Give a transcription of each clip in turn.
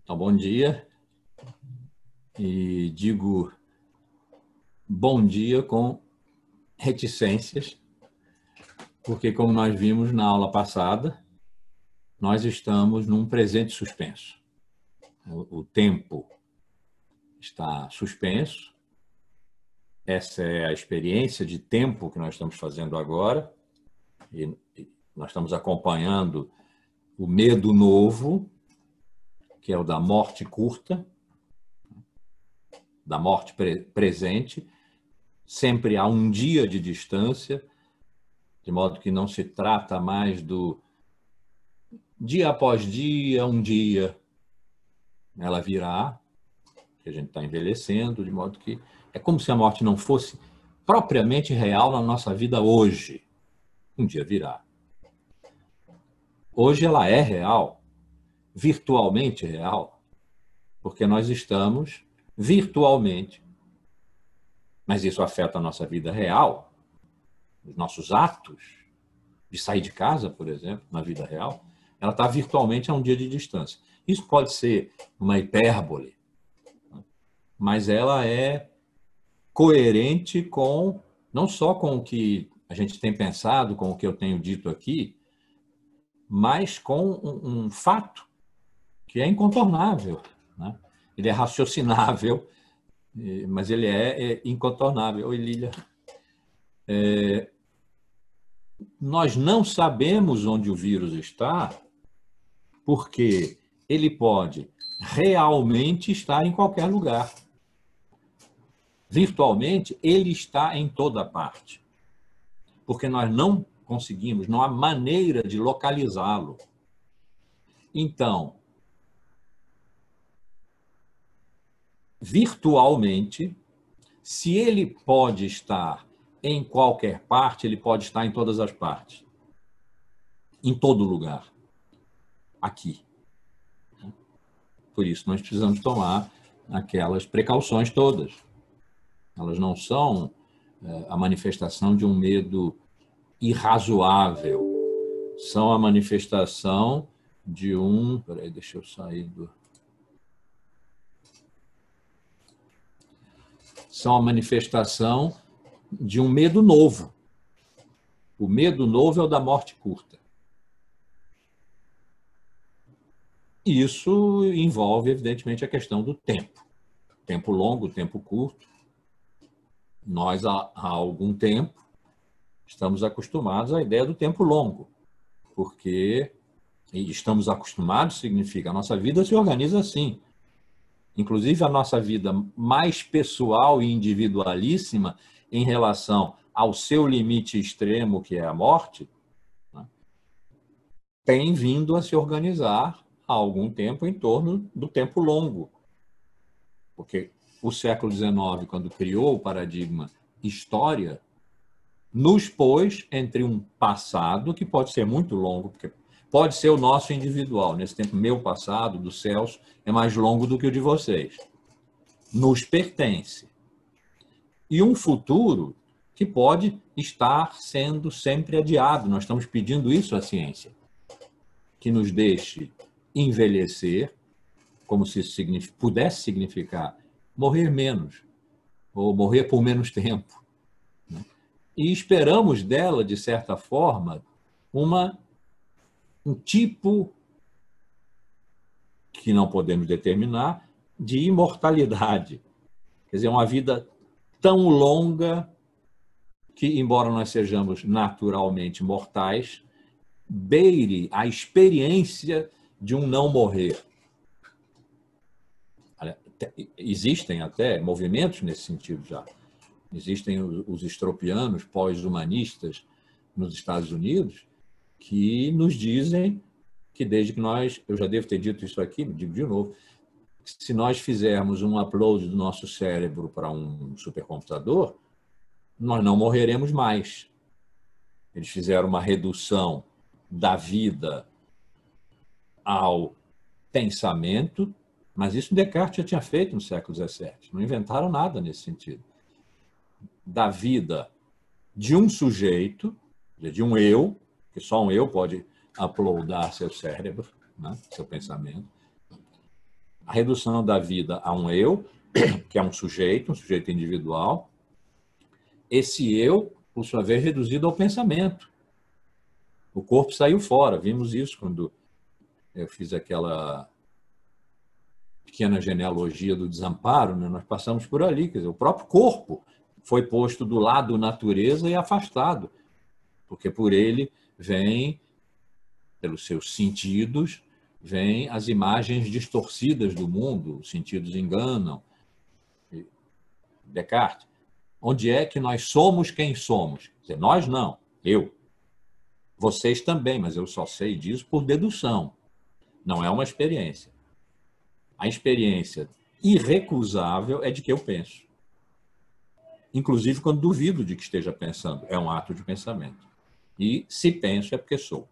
Então, bom dia, e digo bom dia com reticências, porque, como nós vimos na aula passada, nós estamos num presente suspenso. O tempo está suspenso, essa é a experiência de tempo que nós estamos fazendo agora, e nós estamos acompanhando o medo novo, que é o da morte curta, da morte presente. Sempre há um dia de distância, de modo que não se trata mais do dia após dia, um dia. Ela virá, que a gente está envelhecendo, de modo que é como se a morte não fosse propriamente real na nossa vida hoje. Um dia virá. Hoje ela é real, virtualmente real, porque nós estamos virtualmente. Mas isso afeta a nossa vida real, os nossos atos de sair de casa, por exemplo, na vida real, ela está virtualmente a um dia de distância. Isso pode ser uma hipérbole, mas ela é coerente com, não só com o que a gente tem pensado, com o que eu tenho dito aqui, mas com um fato que é incontornável, né? Ele é raciocinável, mas ele é incontornável. Oi, Lília. Nós não sabemos onde o vírus está, porque ele pode realmente estar em qualquer lugar. Virtualmente, ele está em toda parte, porque nós não conseguimos, não há maneira de localizá-lo. Então, virtualmente, se ele pode estar em qualquer parte, ele pode estar em todas as partes, em todo lugar, aqui. Por isso, nós precisamos tomar aquelas precauções todas. Elas não são a manifestação de um medo irrazoável, são a manifestação de um... Peraí, deixa eu sair do... São a manifestação de um medo novo. O medo novo é o da morte curta. Isso envolve, evidentemente, a questão do tempo. Tempo longo, tempo curto. Nós, há algum tempo, estamos acostumados à ideia do tempo longo, porque estamos acostumados significa a nossa vida se organiza assim. Inclusive, a nossa vida mais pessoal e individualíssima em relação ao seu limite extremo, que é a morte, né, tem vindo a se organizar há algum tempo em torno do tempo longo. Porque o século XIX, quando criou o paradigma história, nos pôs entre um passado que pode ser muito longo, porque pode ser o nosso individual. Nesse tempo, meu passado, do Celso, é mais longo do que o de vocês. Nos pertence. E um futuro que pode estar sendo sempre adiado. Nós estamos pedindo isso à ciência, que nos deixe envelhecer, como se pudesse significar morrer menos, ou morrer por menos tempo. E esperamos dela, de certa forma, um tipo, que não podemos determinar, de imortalidade. Quer dizer, uma vida tão longa que, embora nós sejamos naturalmente mortais, beire a experiência de um não morrer. Existem até movimentos nesse sentido já. Existem os estropianos, pós-humanistas nos Estados Unidos, que nos dizem que desde que nós, eu já devo ter dito isso aqui, digo de novo, se nós fizermos um upload do nosso cérebro para um supercomputador, nós não morreremos mais. Eles fizeram uma redução da vida ao pensamento, mas isso Descartes já tinha feito no século XVII. Não inventaram nada nesse sentido. Da vida de um sujeito, de um eu, que só um eu pode uploadar seu cérebro, né, seu pensamento, A redução da vida a um eu, que é um sujeito individual. Esse eu, por sua vez, reduzido ao pensamento. O corpo saiu fora. Vimos isso quando eu fiz aquela pequena genealogia do desamparo, né? Nós passamos por ali. Quer dizer, o próprio corpo foi posto do lado natureza e afastado, porque por ele vem, pelos seus sentidos, vêm as imagens distorcidas do mundo, os sentidos enganam. Descartes, onde é que nós somos quem somos? Quer dizer, nós não, eu. Vocês também, mas eu só sei disso por dedução. Não é uma experiência. A experiência irrecusável é de que eu penso. Inclusive quando duvido de que esteja pensando. É um ato de pensamento. E se penso é porque sou.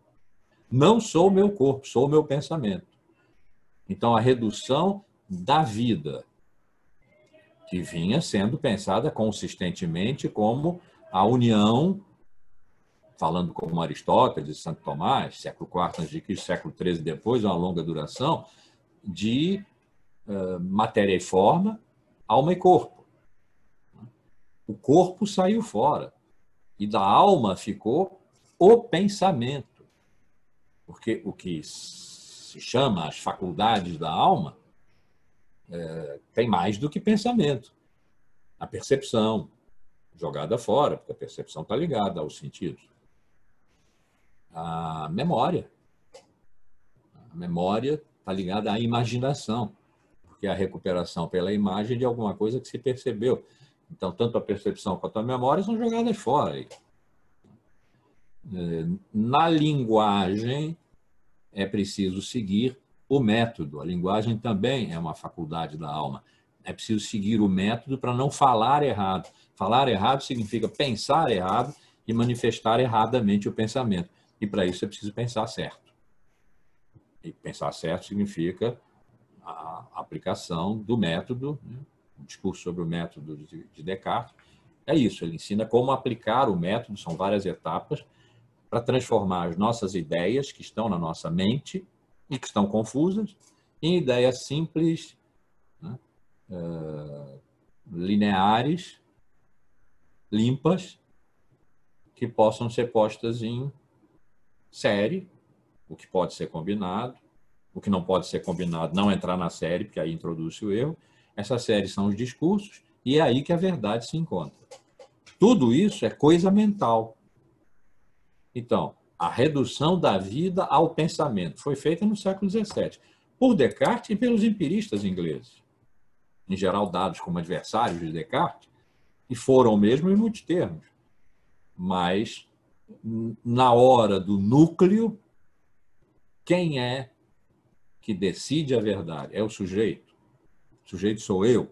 Não sou o meu corpo, sou o meu pensamento. Então, a redução da vida, que vinha sendo pensada consistentemente como a união, falando como Aristóteles e Santo Tomás, século IV a.C., século XIII depois, uma longa duração, de matéria e forma, alma e corpo. O corpo saiu fora e da alma ficou o pensamento, porque o que se chama as faculdades da alma tem mais do que pensamento. A percepção, jogada fora, porque a percepção está ligada aos sentidos. A memória. A memória está ligada à imaginação, porque é a recuperação pela imagem de alguma coisa que se percebeu. Então, tanto a percepção quanto a memória são jogadas fora. Na linguagem, é preciso seguir o método. A linguagem também é uma faculdade da alma. É preciso seguir o método para não falar errado. Falar errado significa pensar errado e manifestar erradamente o pensamento. E para isso é preciso pensar certo. E pensar certo significa a aplicação do método, né? O discurso sobre o método de Descartes. É isso, ele ensina como aplicar o método, são várias etapas, para transformar as nossas ideias que estão na nossa mente e que estão confusas em ideias simples, né? Lineares, limpas, que possam ser postas em série, o que pode ser combinado, o que não pode ser combinado não entrar na série, porque aí introduz o erro. Essas séries são os discursos e é aí que a verdade se encontra. Tudo isso é coisa mental. Então, a redução da vida ao pensamento foi feita no século XVII por Descartes e pelos empiristas ingleses, em geral dados como adversários de Descartes, e foram mesmo em muitos termos. Mas, na hora do núcleo, quem é que decide a verdade? É o sujeito. O sujeito sou eu.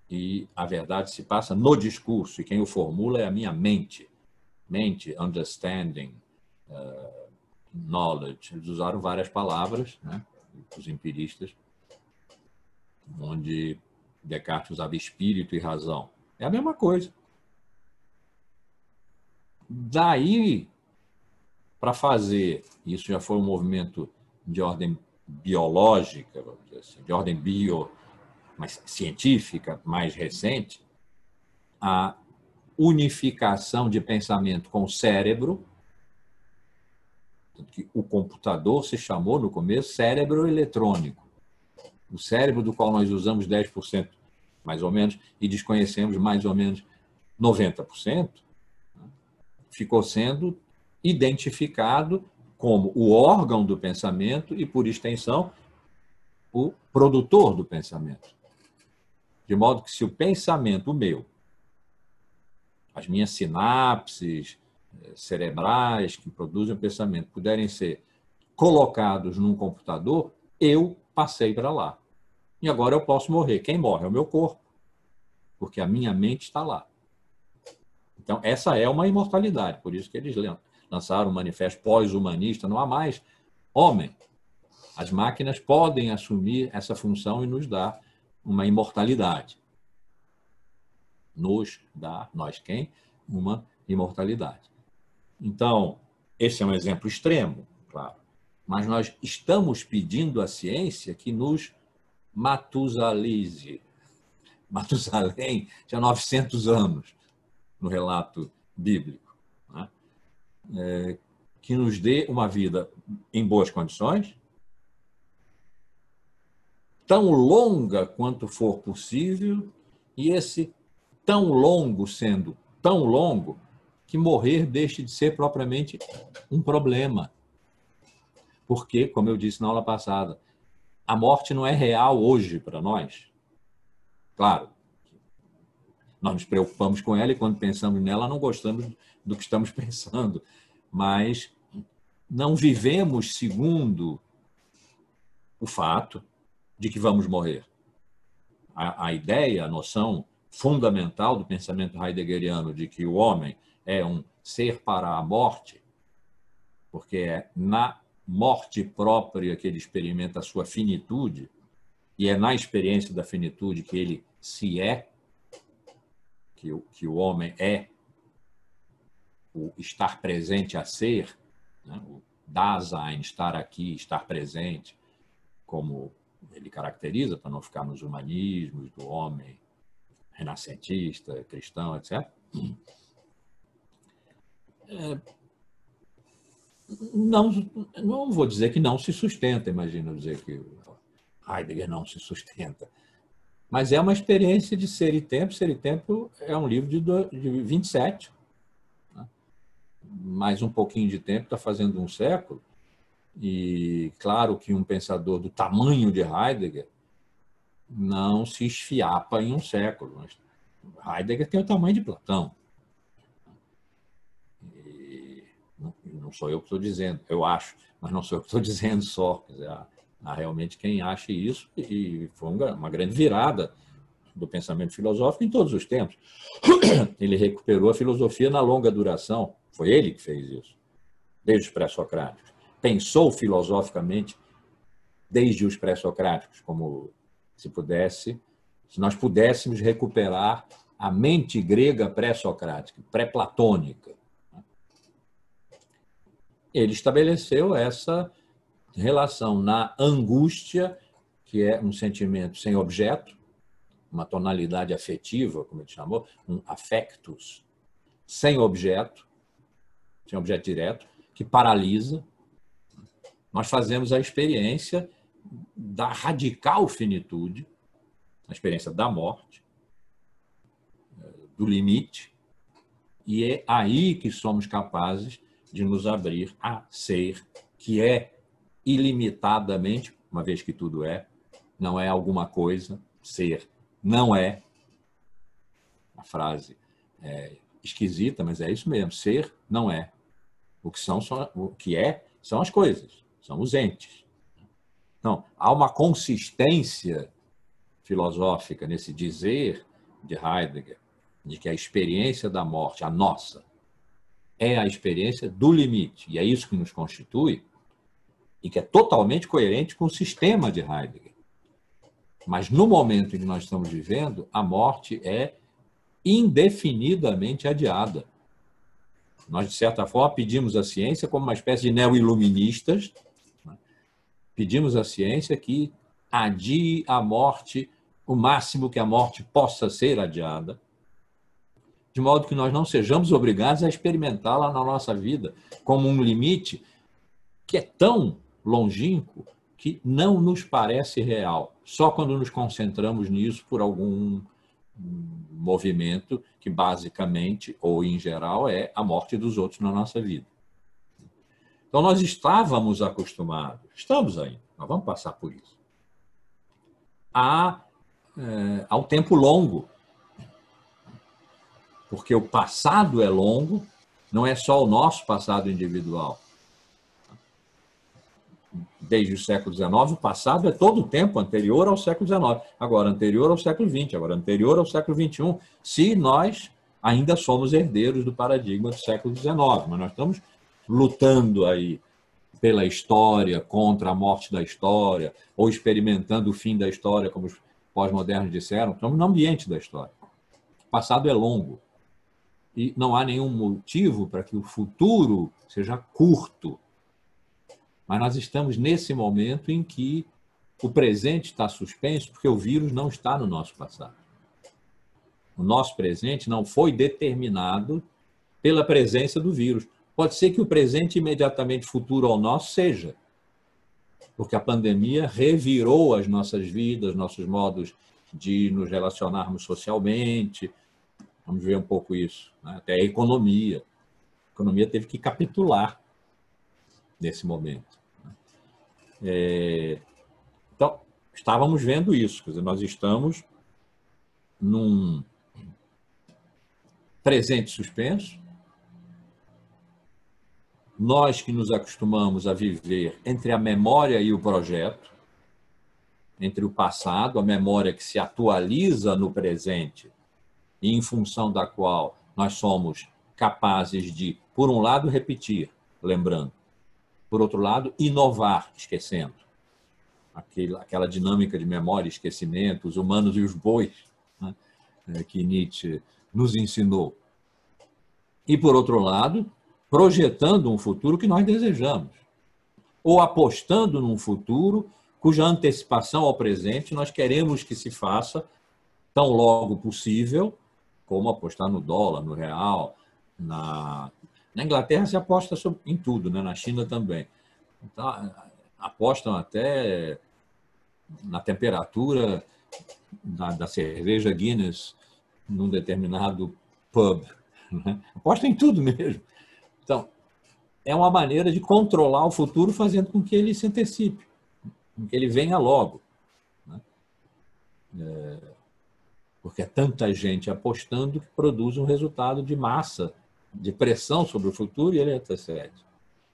E a verdade se passa no discurso, e quem o formula é a minha mente. Mente, understanding, knowledge. Eles usaram várias palavras, né? Os empiristas, onde Descartes usava espírito e razão. É a mesma coisa. Daí, para fazer, isso já foi um movimento de ordem biológica, vamos dizer assim, de ordem mais científica, mais recente, a unificação de pensamento com o cérebro, que o computador se chamou no começo cérebro eletrônico. O cérebro do qual nós usamos 10%, mais ou menos, e desconhecemos mais ou menos 90%, ficou sendo identificado como o órgão do pensamento e, por extensão, o produtor do pensamento. De modo que se o pensamento, o meu, as minhas sinapses cerebrais que produzem o pensamento puderem ser colocados num computador, eu passei para lá. E agora eu posso morrer. Quem morre é o meu corpo, porque a minha mente está lá. Então, essa é uma imortalidade, por isso que eles lançaram um manifesto pós-humanista, não há mais homem. As máquinas podem assumir essa função e nos dar uma imortalidade. Nos dá, nós quem? Uma imortalidade. Então, esse é um exemplo extremo, claro, mas nós estamos pedindo à ciência que nos matusalize. Matusalém tinha 900 anos no relato bíblico, né? Que nos dê uma vida em boas condições, tão longa quanto for possível, e esse tão longo sendo tão longo que morrer deixe de ser propriamente um problema. Porque, como eu disse na aula passada, a morte não é real hoje para nós. Claro, nós nos preocupamos com ela e quando pensamos nela não gostamos do que estamos pensando, mas não vivemos segundo o fato de que vamos morrer. A ideia, a noção fundamental do pensamento heideggeriano de que o homem é um ser para a morte, porque é na morte própria que ele experimenta a sua finitude, e é na experiência da finitude que ele se é, que o homem é o estar presente a ser, né? O Dasein, estar aqui, estar presente, como ele caracteriza, para não ficar nos humanismos do homem renascentista, cristão, etc. Não vou dizer que não se sustenta, imagino dizer que Heidegger não se sustenta, mas é uma experiência de Ser e Tempo. Ser e Tempo é um livro de 27, né? Mais um pouquinho de tempo, está fazendo um século, e claro que um pensador do tamanho de Heidegger não se esfiapa em um século, mas Heidegger tem o tamanho de Platão. E não sou eu que estou dizendo, eu acho, mas não sou eu que estou dizendo só. Quer dizer, há realmente quem ache isso, e foi uma grande virada do pensamento filosófico em todos os tempos. Ele recuperou a filosofia na longa duração, foi ele que fez isso, desde os pré-socráticos. Pensou filosoficamente desde os pré-socráticos, como se nós pudéssemos recuperar a mente grega pré-socrática, pré-platônica. Ele estabeleceu essa relação na angústia, que é um sentimento sem objeto, uma tonalidade afetiva, como ele chamou, um affectus, sem objeto direto, que paralisa. Nós fazemos a experiência da radical finitude, a experiência da morte, do limite, e é aí que somos capazes de nos abrir a ser, que é ilimitadamente, uma vez que tudo é, não é alguma coisa, ser não é. A frase é esquisita, mas é isso mesmo, ser não é. O que é são as coisas, são os entes. Então, há uma consistência filosófica nesse dizer de Heidegger, de que a experiência da morte, a nossa, é a experiência do limite, e é isso que nos constitui, e que é totalmente coerente com o sistema de Heidegger. Mas no momento em que nós estamos vivendo, a morte é indefinidamente adiada. Nós, de certa forma, pedimos à ciência, como uma espécie de neo-iluministas, pedimos à ciência que adie a morte o máximo que a morte possa ser adiada, de modo que nós não sejamos obrigados a experimentá-la na nossa vida como um limite que é tão longínquo que não nos parece real, só quando nos concentramos nisso por algum movimento que basicamente, ou em geral, é a morte dos outros na nossa vida. Então, nós estávamos acostumados, estamos ainda, nós vamos passar por isso, ao tempo longo. Porque o passado é longo, não é só o nosso passado individual. Desde o século XIX, o passado é todo o tempo anterior ao século XIX, agora anterior ao século XX, agora anterior ao século XXI, se nós ainda somos herdeiros do paradigma do século XIX, mas nós estamos lutando aí pela história, contra a morte da história, ou experimentando o fim da história, como os pós-modernos disseram, estamos no ambiente da história. O passado é longo. E não há nenhum motivo para que o futuro seja curto. Mas nós estamos nesse momento em que o presente está suspenso porque o vírus não está no nosso passado. O nosso presente não foi determinado pela presença do vírus. Pode ser que o presente imediatamente futuro ao nosso seja, porque a pandemia revirou as nossas vidas, nossos modos de nos relacionarmos socialmente. Vamos ver um pouco isso, né? Até a economia. A economia teve que capitular nesse momento. Então, estávamos vendo isso, quer dizer, nós estamos num presente suspenso. Nós que nos acostumamos a viver entre a memória e o projeto, entre o passado, a memória que se atualiza no presente e em função da qual nós somos capazes de, por um lado, repetir, lembrando, por outro lado, inovar, esquecendo. Aquela dinâmica de memória e esquecimento, os humanos e os bois, né, que Nietzsche nos ensinou. E, por outro lado, projetando um futuro que nós desejamos, ou apostando num futuro cuja antecipação ao presente nós queremos que se faça tão logo possível, como apostar no dólar, no real. Na Inglaterra se aposta em tudo, né? Na China também. Então, apostam até na temperatura da cerveja Guinness num determinado pub, né? Apostam em tudo mesmo. Então, é uma maneira de controlar o futuro fazendo com que ele se antecipe, com que ele venha logo, né? Porque é tanta gente apostando que produz um resultado de massa, de pressão sobre o futuro e ele antecede.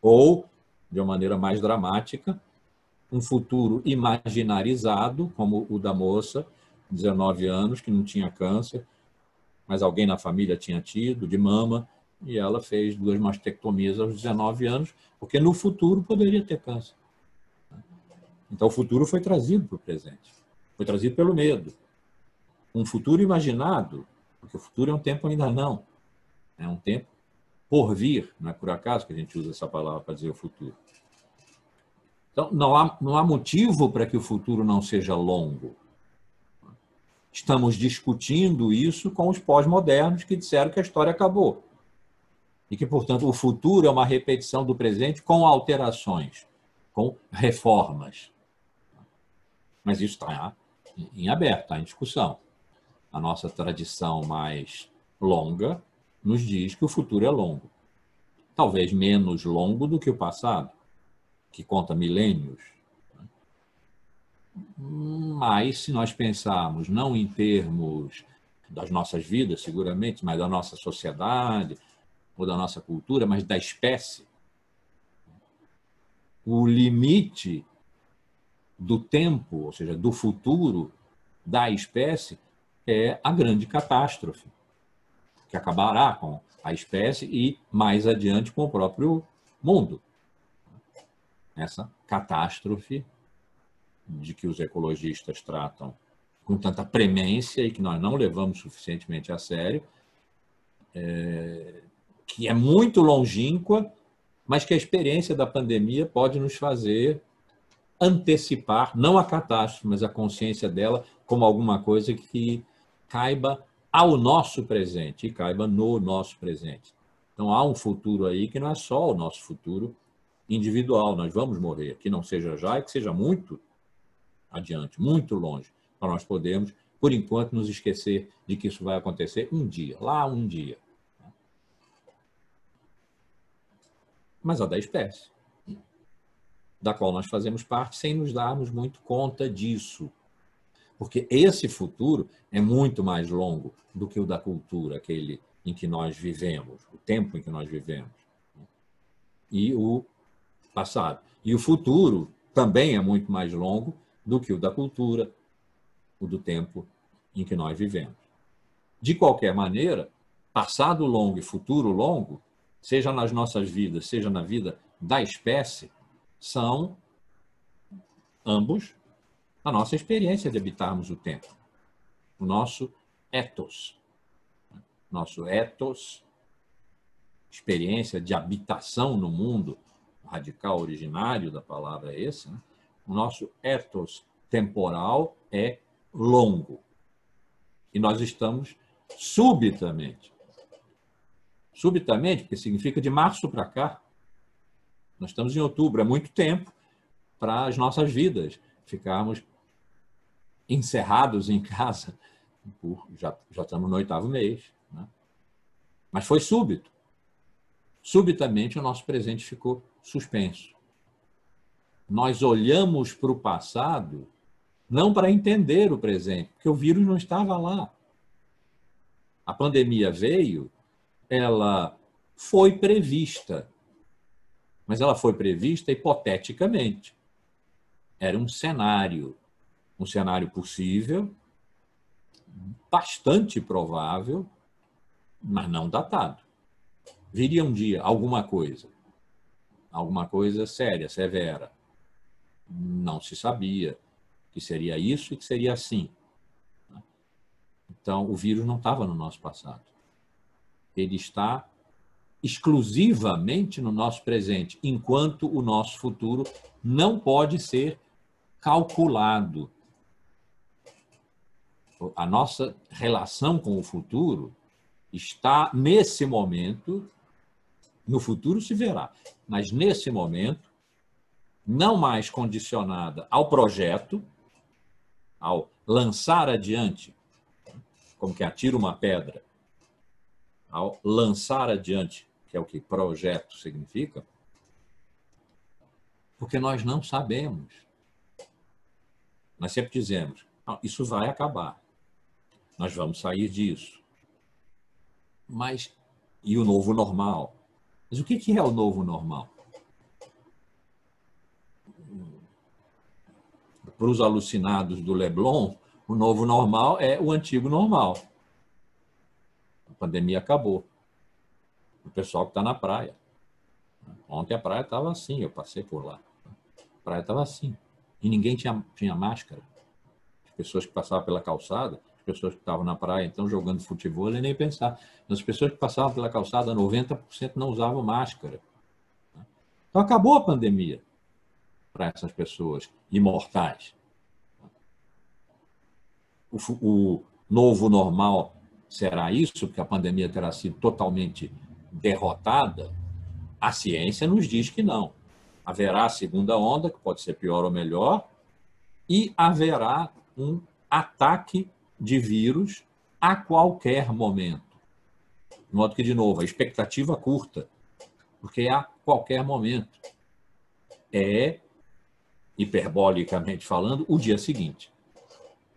Ou, de uma maneira mais dramática, um futuro imaginarizado, como o da moça, 19 anos, que não tinha câncer, mas alguém na família tinha tido, de mama, e ela fez 2 mastectomias aos 19 anos, porque no futuro poderia ter câncer. Então, o futuro foi trazido para o presente. Foi trazido pelo medo. Um futuro imaginado, porque o futuro é um tempo ainda não. É um tempo por vir, não é por acaso que a gente usa essa palavra para dizer o futuro. Então, não há motivo para que o futuro não seja longo. Estamos discutindo isso com os pós-modernos que disseram que a história acabou. E que, portanto, o futuro é uma repetição do presente com alterações, com reformas. Mas isso está em aberto, está em discussão. A nossa tradição mais longa nos diz que o futuro é longo. Talvez menos longo do que o passado, que conta milênios. Mas, se nós pensarmos não em termos das nossas vidas, seguramente, mas da nossa sociedade, ou da nossa cultura, mas da espécie, o limite do tempo, ou seja, do futuro da espécie, é a grande catástrofe, que acabará com a espécie e, mais adiante, com o próprio mundo. Essa catástrofe de que os ecologistas tratam com tanta premência e que nós não levamos suficientemente a sério, que é muito longínqua, mas que a experiência da pandemia pode nos fazer antecipar, não a catástrofe, mas a consciência dela como alguma coisa que caiba ao nosso presente e caiba no nosso presente. Então, há um futuro aí que não é só o nosso futuro individual, nós vamos morrer, que não seja já e que seja muito adiante, muito longe, para nós podermos, por enquanto, nos esquecer de que isso vai acontecer um dia, lá um dia. Mas a da espécie, da qual nós fazemos parte, sem nos darmos muito conta disso. Porque esse futuro é muito mais longo do que o da cultura, aquele em que nós vivemos, o tempo em que nós vivemos. E o passado. E o futuro também é muito mais longo do que o da cultura, o do tempo em que nós vivemos. De qualquer maneira, passado longo e futuro longo, seja nas nossas vidas, seja na vida da espécie, são ambos a nossa experiência de habitarmos o tempo, o nosso ethos. Nosso ethos, experiência de habitação no mundo, radical originário da palavra é esse, né? O nosso ethos temporal é longo. E nós estamos subitamente, porque significa de março para cá, nós estamos em outubro, é muito tempo para as nossas vidas ficarmos encerrados em casa, já estamos no 8º mês, né? Mas foi súbito. Subitamente o nosso presente ficou suspenso. Nós olhamos para o passado não para entender o presente, porque o vírus não estava lá. A pandemia veio, ela foi prevista, mas ela foi prevista hipoteticamente. Era um cenário possível, bastante provável, mas não datado. Viria um dia alguma coisa séria, severa. Não se sabia que seria isso e que seria assim. Então, o vírus não estava no nosso passado. Ele está exclusivamente no nosso presente, enquanto o nosso futuro não pode ser calculado. A nossa relação com o futuro está, nesse momento, no futuro se verá, mas nesse momento, não mais condicionada ao projeto, ao lançar adiante, como que atira uma pedra, ao lançar adiante, que é o que projeto significa, porque nós não sabemos. Nós sempre dizemos, isso vai acabar, nós vamos sair disso. Mas, e o novo normal? Mas o que é o novo normal? Para os alucinados do Leblon, o novo normal é o antigo normal. A pandemia acabou. O pessoal que está na praia. Ontem a praia estava assim, eu passei por lá. A praia estava assim. E ninguém tinha máscara. As pessoas que passavam pela calçada, as pessoas que estavam na praia, então, jogando futebol, nem pensar. As pessoas que passavam pela calçada, 90% não usavam máscara. Então, acabou a pandemia para essas pessoas imortais. O novo normal será isso, porque a pandemia terá sido totalmente derrotada? A ciência nos diz que não. Haverá a segunda onda, que pode ser pior ou melhor, e haverá um ataque de vírus a qualquer momento. De modo que, de novo, a expectativa curta, porque a qualquer momento é, hiperbolicamente falando, o dia seguinte.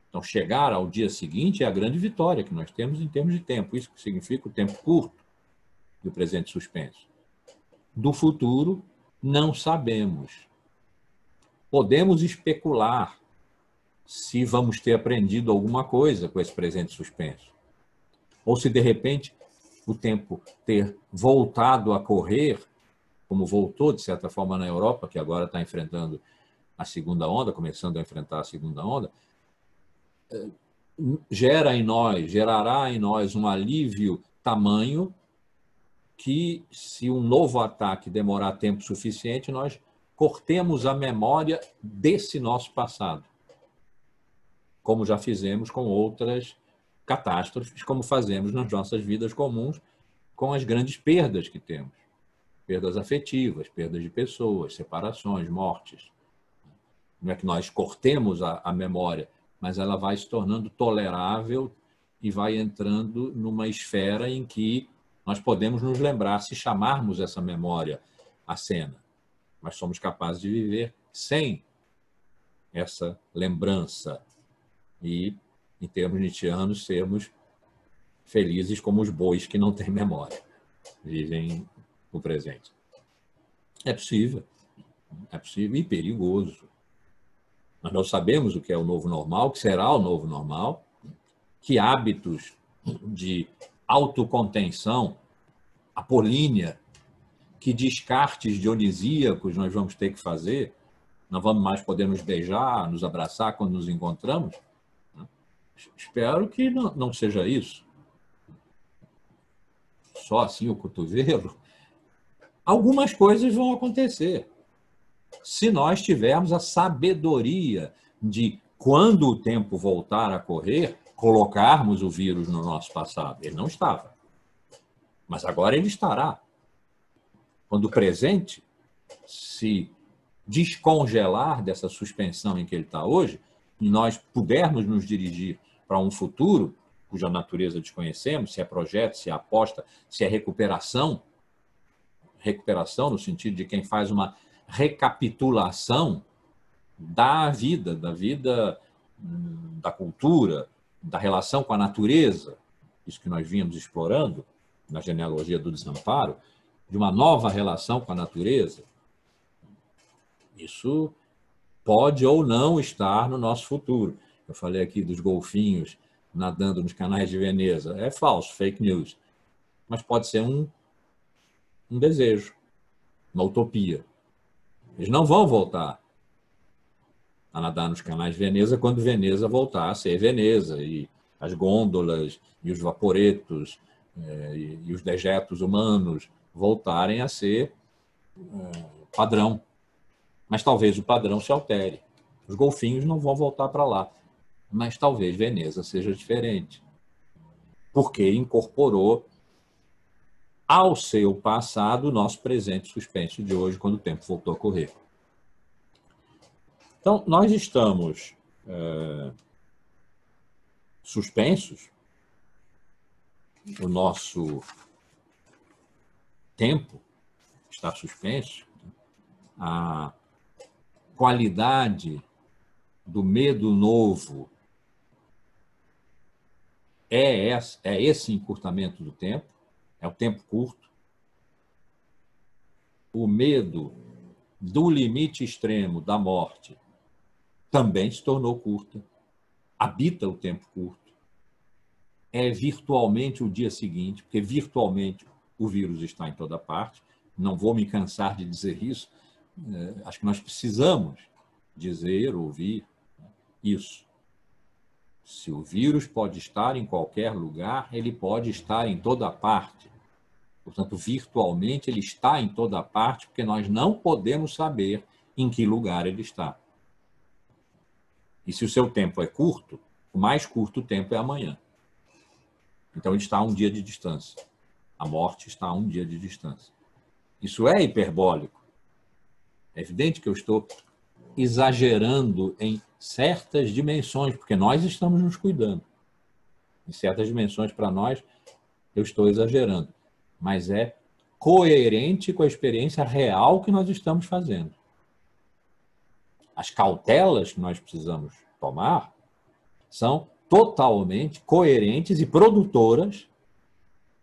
Então, chegar ao dia seguinte é a grande vitória que nós temos em termos de tempo. Isso que significa o tempo curto do presente suspenso. Do futuro, não sabemos. Podemos especular se vamos ter aprendido alguma coisa com esse presente suspenso. Ou se, de repente, o tempo ter voltado a correr, como voltou, de certa forma, na Europa, que agora está enfrentando a segunda onda, começando a enfrentar a segunda onda, gerará em nós um alívio tamanho que, se um novo ataque demorar tempo suficiente, nós cortemos a memória desse nosso passado, como já fizemos com outras catástrofes, como fazemos nas nossas vidas comuns com as grandes perdas que temos. Perdas afetivas, perdas de pessoas, separações, mortes. Não é que nós cortemos a memória, mas ela vai se tornando tolerável e vai entrando numa esfera em que nós podemos nos lembrar, se chamarmos essa memória à cena. Mas somos capazes de viver sem essa lembrança e, em termos nietzschianos, sermos felizes como os bois que não têm memória, vivem o presente. É possível e perigoso. Mas nós sabemos o que é o novo normal, o que será o novo normal, que hábitos de autocontenção apolínea, que descartes dionisíacos nós vamos ter que fazer, não vamos mais poder nos beijar, nos abraçar quando nos encontramos. Espero que não seja isso. Só assim o cotovelo. algumas coisas vão acontecer. Se nós tivermos a sabedoria de, quando o tempo voltar a correr, colocarmos o vírus no nosso passado. Ele não estava, mas agora ele estará. Quando o presente se descongelar dessa suspensão em que ele está hoje, e nós pudermos nos dirigir para um futuro cuja natureza desconhecemos, se é projeto, se é aposta, se é recuperação, recuperação no sentido de quem faz uma recapitulação da vida, da cultura, da relação com a natureza, isso que nós vínhamos explorando na genealogia do desamparo, de uma nova relação com a natureza. Isso pode ou não estar no nosso futuro. Eu falei aqui dos golfinhos nadando nos canais de Veneza. É falso, fake news. Mas pode ser um desejo, uma utopia. Eles não vão voltar a nadar nos canais de Veneza quando Veneza voltar a ser Veneza, e as gôndolas, e os vaporetos, e os dejetos humanos voltarem a ser padrão. Mas talvez o padrão se altere. Os golfinhos não vão voltar para lá, mas talvez Veneza seja diferente, porque incorporou ao seu passado o nosso presente suspenso de hoje, quando o tempo voltou a correr. Então, nós estamos suspensos, o nosso tempo está suspenso, a qualidade do medo novo é esse encurtamento do tempo, é o tempo curto. O medo do limite extremo da morte também se tornou curta, habita o tempo curto. É virtualmente o dia seguinte, porque virtualmente o vírus está em toda parte. Não vou me cansar de dizer isso. Acho que nós precisamos dizer, ouvir isso. Se o vírus pode estar em qualquer lugar, ele pode estar em toda parte. Portanto, virtualmente ele está em toda parte, porque nós não podemos saber em que lugar ele está. E se o seu tempo é curto, o mais curto tempo é amanhã. Então ele está a um dia de distância. A morte está a um dia de distância. Isso é hiperbólico. É evidente que eu estou exagerando em certas dimensões, porque nós estamos nos cuidando. Em certas dimensões, para nós, eu estou exagerando. Mas é coerente com a experiência real que nós estamos fazendo. As cautelas que nós precisamos tomar são totalmente coerentes e produtoras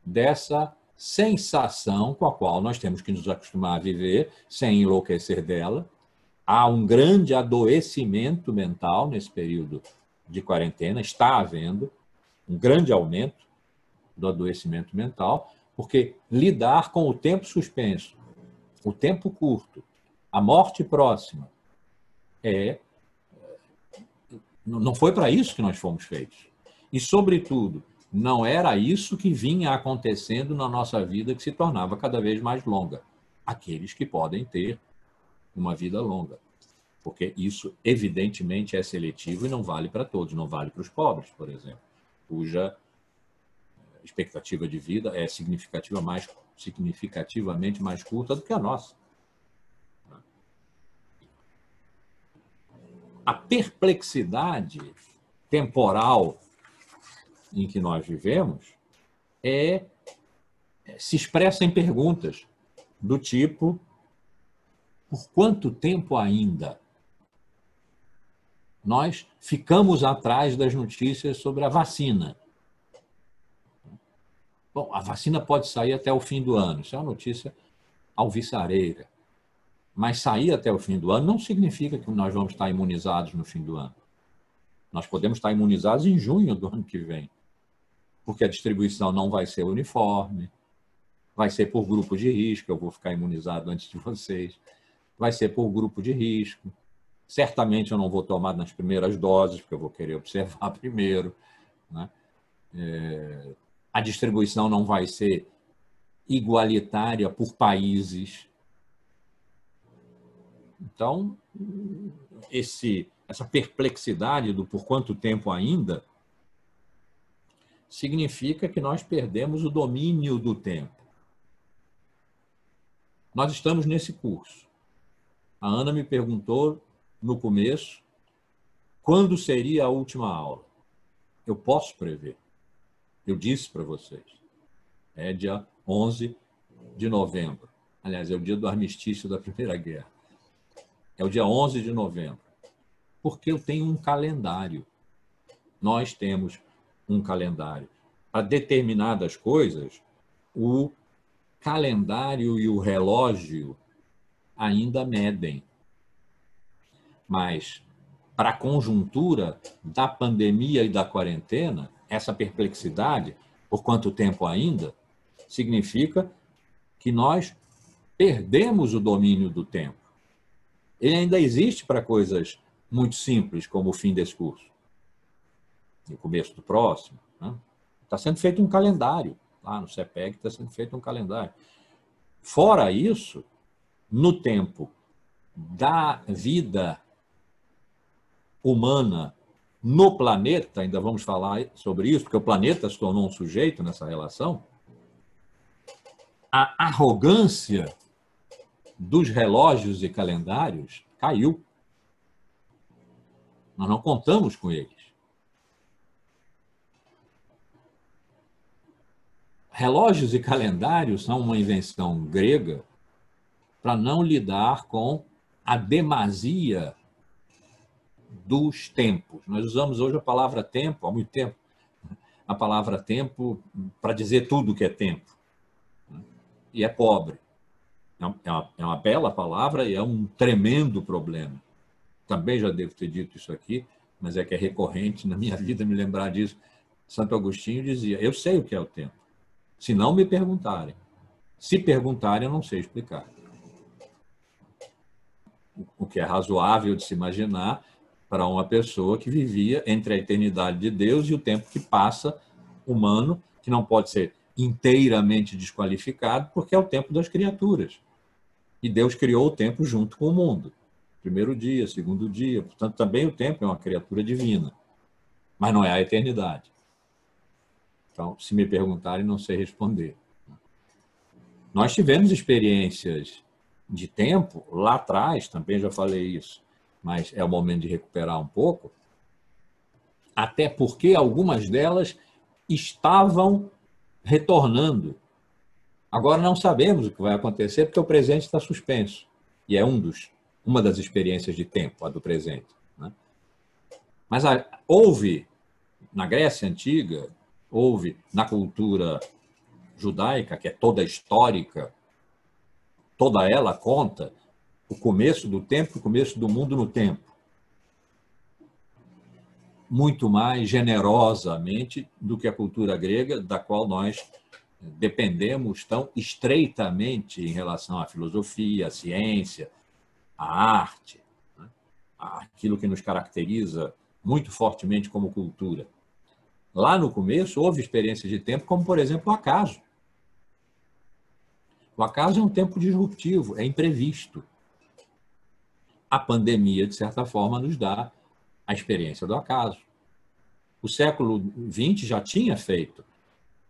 dessa sensação com a qual nós temos que nos acostumar a viver sem enlouquecer dela. Há um grande adoecimento mental nesse período de quarentena, está havendo um grande aumento do adoecimento mental, porque lidar com o tempo suspenso, o tempo curto, a morte próxima, não foi para isso que nós fomos feitos. E, sobretudo, não era isso que vinha acontecendo na nossa vida, que se tornava cada vez mais longa. Aqueles que podem ter uma vida longa. Porque isso, evidentemente, é seletivo e não vale para todos. Não vale para os pobres, por exemplo, cuja expectativa de vida é significativamente mais curta do que a nossa. A perplexidade temporal em que nós vivemos se expressa em perguntas do tipo: por quanto tempo ainda? Nós ficamos atrás das notícias sobre a vacina. Bom, a vacina pode sair até o fim do ano. Isso é uma notícia alvissareira. Mas sair até o fim do ano não significa que nós vamos estar imunizados no fim do ano. Nós podemos estar imunizados em junho do ano que vem, porque a distribuição não vai ser uniforme, vai ser por grupo de risco, eu vou ficar imunizado antes de vocês, vai ser por grupo de risco. Certamente eu não vou tomar nas primeiras doses, porque eu vou querer observar primeiro, né? A distribuição não vai ser igualitária por países. Então, essa perplexidade do por quanto tempo ainda significa que nós perdemos o domínio do tempo. Nós estamos nesse curso. A Ana me perguntou no começo quando seria a última aula. Eu posso prever. Eu disse para vocês. É dia 11 de novembro. Aliás, é o dia do armistício da Primeira Guerra. É o dia 11 de novembro. Porque eu tenho um calendário. Nós temos um calendário. Para determinadas coisas, o calendário e o relógio ainda medem. Mas, para a conjuntura da pandemia e da quarentena, essa perplexidade, por quanto tempo ainda, significa que nós perdemos o domínio do tempo. Ele ainda existe para coisas muito simples, como o fim desse curso, e o começo do próximo. Né? Está sendo feito um calendário. Lá no CEPEG está sendo feito um calendário. Fora isso, no tempo da vida humana no planeta, ainda vamos falar sobre isso, porque o planeta se tornou um sujeito nessa relação, a arrogância dos relógios e calendários caiu. Nós não contamos com eles. Relógios e calendários são uma invenção grega para não lidar com a demasia dos tempos. Nós usamos hoje a palavra tempo, há muito tempo, a palavra tempo para dizer tudo que é tempo. E é pobre. É uma bela palavra e é um tremendo problema. Também já devo ter dito isso aqui, mas é que é recorrente na minha vida me lembrar disso. Santo Agostinho dizia, eu sei o que é o tempo, se não me perguntarem. Se perguntarem, eu não sei explicar. O que é razoável de se imaginar para uma pessoa que vivia entre a eternidade de Deus e o tempo que passa humano, que não pode ser inteiramente desqualificado, porque é o tempo das criaturas. E Deus criou o tempo junto com o mundo. Primeiro dia, segundo dia. Portanto, também o tempo é uma criatura divina. Mas não é a eternidade. Então, se me perguntarem, não sei responder. Nós tivemos experiências de tempo lá atrás, também já falei isso, mas é o momento de recuperar um pouco, até porque algumas delas estavam retornando. Agora não sabemos o que vai acontecer porque o presente está suspenso. E é uma das experiências de tempo, a do presente. Né? Mas houve, na Grécia Antiga, houve na cultura judaica, que é toda histórica, toda ela conta o começo do tempo, o começo do mundo no tempo. Muito mais generosamente do que a cultura grega, da qual nós dependemos tão estreitamente em relação à filosofia, à ciência, à arte, né? Aquilo que nos caracteriza muito fortemente como cultura. Lá no começo houve experiências de tempo, como por exemplo o acaso. O acaso é um tempo disruptivo, é imprevisto. A pandemia, de certa forma, nos dá a experiência do acaso. O século XX já tinha feito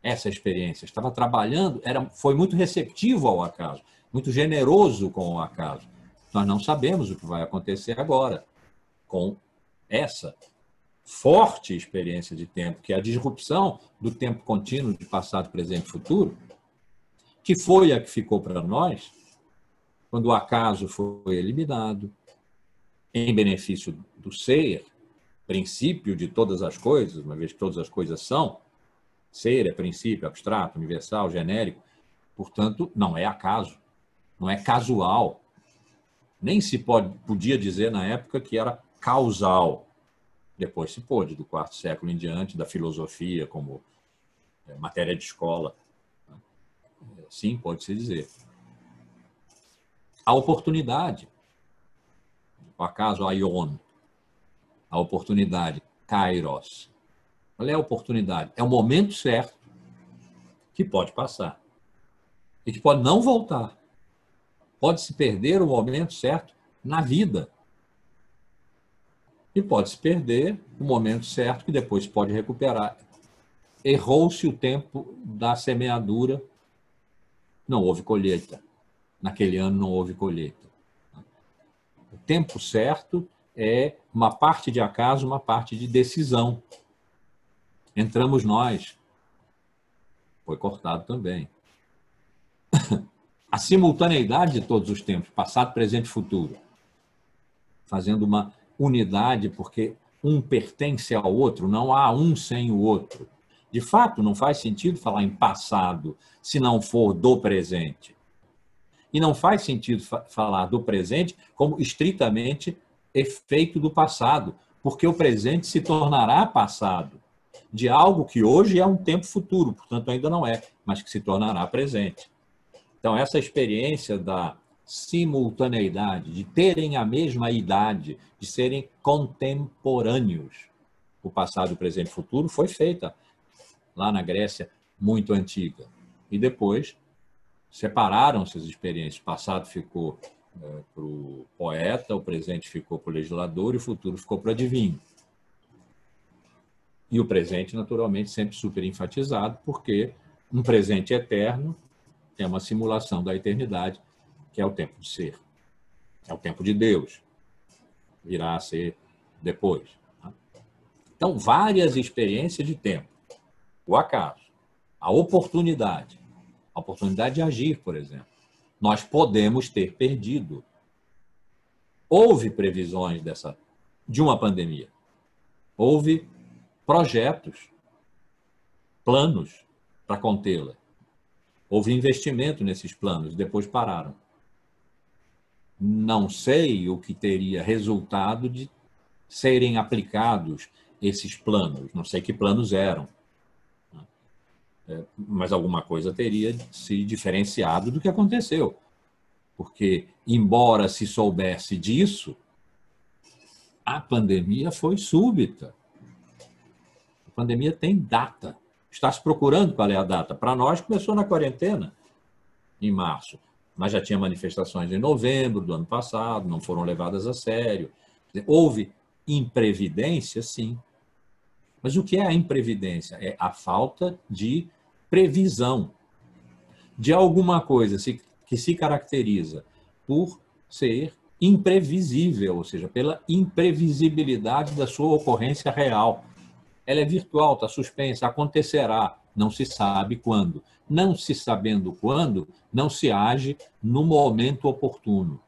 essa experiência, estava trabalhando, foi muito receptivo ao acaso, muito generoso com o acaso. Nós não sabemos o que vai acontecer agora com essa forte experiência de tempo, que é a disrupção do tempo contínuo de passado, presente e futuro, que foi a que ficou para nós quando o acaso foi eliminado, em benefício do ser, princípio de todas as coisas, uma vez que todas as coisas são, ser é princípio abstrato, universal, genérico, portanto, não é acaso, não é casual. Nem se podia dizer na época que era causal. Depois se pôde, do quarto século em diante, da filosofia como matéria de escola. Sim, pode-se dizer. A oportunidade, o acaso aion, a oportunidade, kairos. Qual é a oportunidade? É o momento certo que pode passar. e que pode não voltar. Pode se perder o momento certo na vida. E pode se perder o momento certo que depois pode recuperar. Errou-se o tempo da semeadura, não houve colheita. Naquele ano não houve colheita. O tempo certo é uma parte de acaso, uma parte de decisão. Entramos nós. Foi cortado também. A simultaneidade de todos os tempos, passado, presente e futuro, fazendo uma unidade, porque um pertence ao outro, não há um sem o outro. De fato, não faz sentido falar em passado se não for do presente. E não faz sentido falar do presente como estritamente efeito do passado, porque o presente se tornará passado de algo que hoje é um tempo futuro, portanto ainda não é, mas que se tornará presente. Então, essa experiência da simultaneidade, de terem a mesma idade, de serem contemporâneos, o passado, o presente e o futuro, foi feita lá na Grécia muito antiga. E depois separaram-se as experiências. O passado ficou para o poeta, o presente ficou para o legislador e o futuro ficou para o adivinho. E o presente, naturalmente, sempre super enfatizado, porque um presente eterno é uma simulação da eternidade, que é o tempo de ser. É o tempo de Deus. Virá a ser depois. Então, várias experiências de tempo. O acaso, a oportunidade de agir, por exemplo. Nós podemos ter perdido. Houve previsões de uma pandemia. Houve projetos, planos para contê-la. Houve investimento nesses planos, depois pararam. Não sei o que teria resultado de serem aplicados esses planos. Não sei que planos eram. Mas alguma coisa teria se diferenciado do que aconteceu. Porque, embora se soubesse disso, a pandemia foi súbita. A pandemia tem data. Está se procurando qual é a data. Para nós, começou na quarentena, em março. Mas já tinha manifestações em novembro do ano passado, não foram levadas a sério. Houve imprevidência, sim. Mas o que é a imprevidência? É a falta de previsão de alguma coisa que se caracteriza por ser imprevisível, ou seja, pela imprevisibilidade da sua ocorrência real. Ela é virtual, está suspensa, acontecerá, não se sabe quando. Não se sabendo quando, não se age no momento oportuno.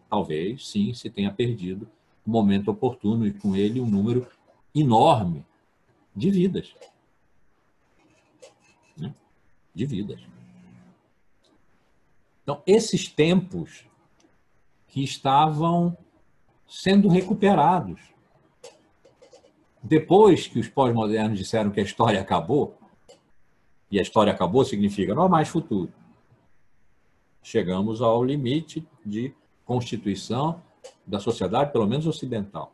Talvez, sim, se tenha perdido o momento oportuno e com ele um número enorme de vidas. De vidas. Então, esses tempos que estavam sendo recuperados, depois que os pós-modernos disseram que a história acabou, e a história acabou significa não há mais futuro, chegamos ao limite de constituição da sociedade, pelo menos ocidental.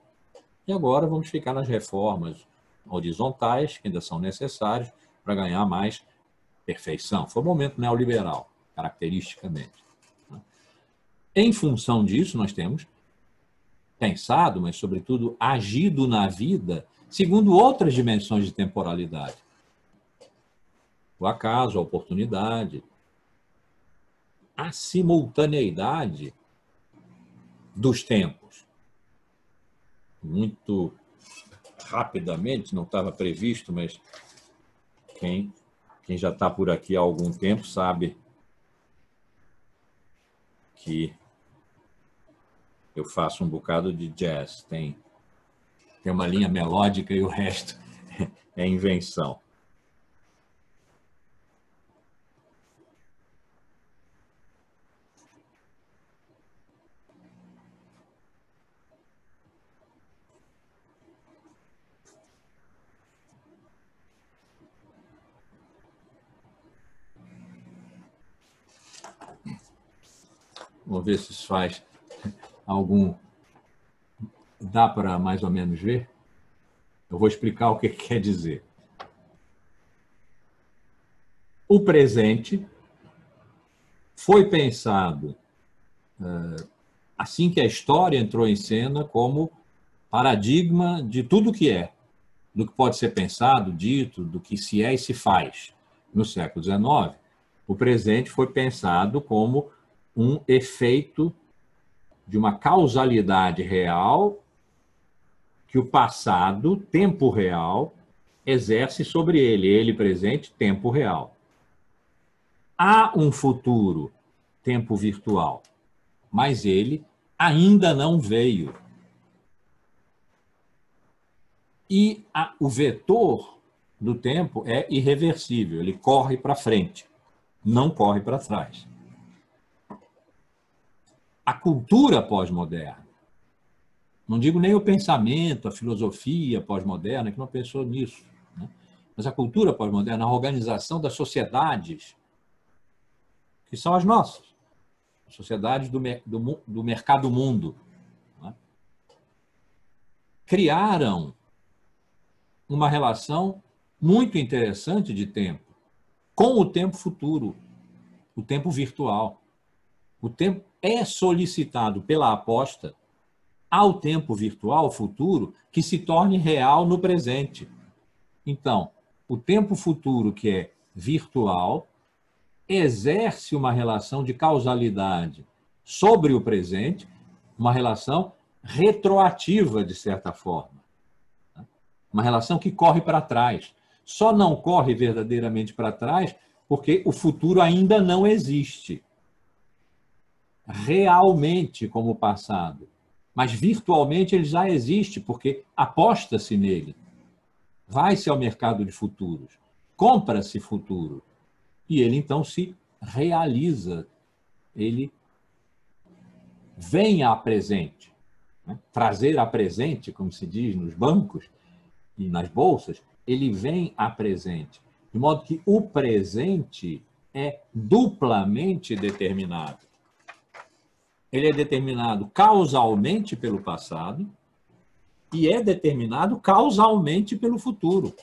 E agora vamos ficar nas reformas horizontais, que ainda são necessárias, para ganhar mais perfeição. Foi o momento neoliberal, caracteristicamente. Em função disso, nós temos pensado, mas, sobretudo, agido na vida segundo outras dimensões de temporalidade. O acaso, a oportunidade, a simultaneidade dos tempos. Muito rapidamente, não estava previsto, mas quem já está por aqui há algum tempo sabe que eu faço um bocado de jazz. Tem uma linha melódica e o resto é invenção. Vamos ver se isso faz algum... Dá para mais ou menos ver? Eu vou explicar o que quer dizer. O presente foi pensado, assim que a história entrou em cena, como paradigma de tudo que é, do que pode ser pensado, dito, do que se é e se faz. No século XIX, o presente foi pensado como um efeito de uma causalidade real que o passado, tempo real, exerce sobre ele, ele presente, tempo real. Há um futuro, tempo virtual, mas ele ainda não veio. E o vetor do tempo é irreversível, ele corre para frente, não corre para trás. A cultura pós-moderna, não digo nem o pensamento, a filosofia pós-moderna, que não pensou nisso, né? Mas a cultura pós-moderna, a organização das sociedades, que são as nossas, sociedades do mercado mundo, né? Criaram uma relação muito interessante de tempo com o tempo futuro, o tempo virtual. O tempo é solicitado pela aposta ao tempo virtual, futuro, que se torne real no presente. Então, o tempo futuro, que é virtual, exerce uma relação de causalidade sobre o presente, uma relação retroativa, de certa forma. Uma relação que corre para trás. Só não corre verdadeiramente para trás porque o futuro ainda não existe realmente como o passado. Mas virtualmente ele já existe, porque aposta-se nele. Vai-se ao mercado de futuros, compra-se futuro. E ele então se realiza, ele vem a presente. Né? Trazer a presente, como se diz nos bancos e nas bolsas, ele vem a presente. De modo que o presente é duplamente determinado. Ele é determinado causalmente pelo passado e é determinado causalmente pelo futuro.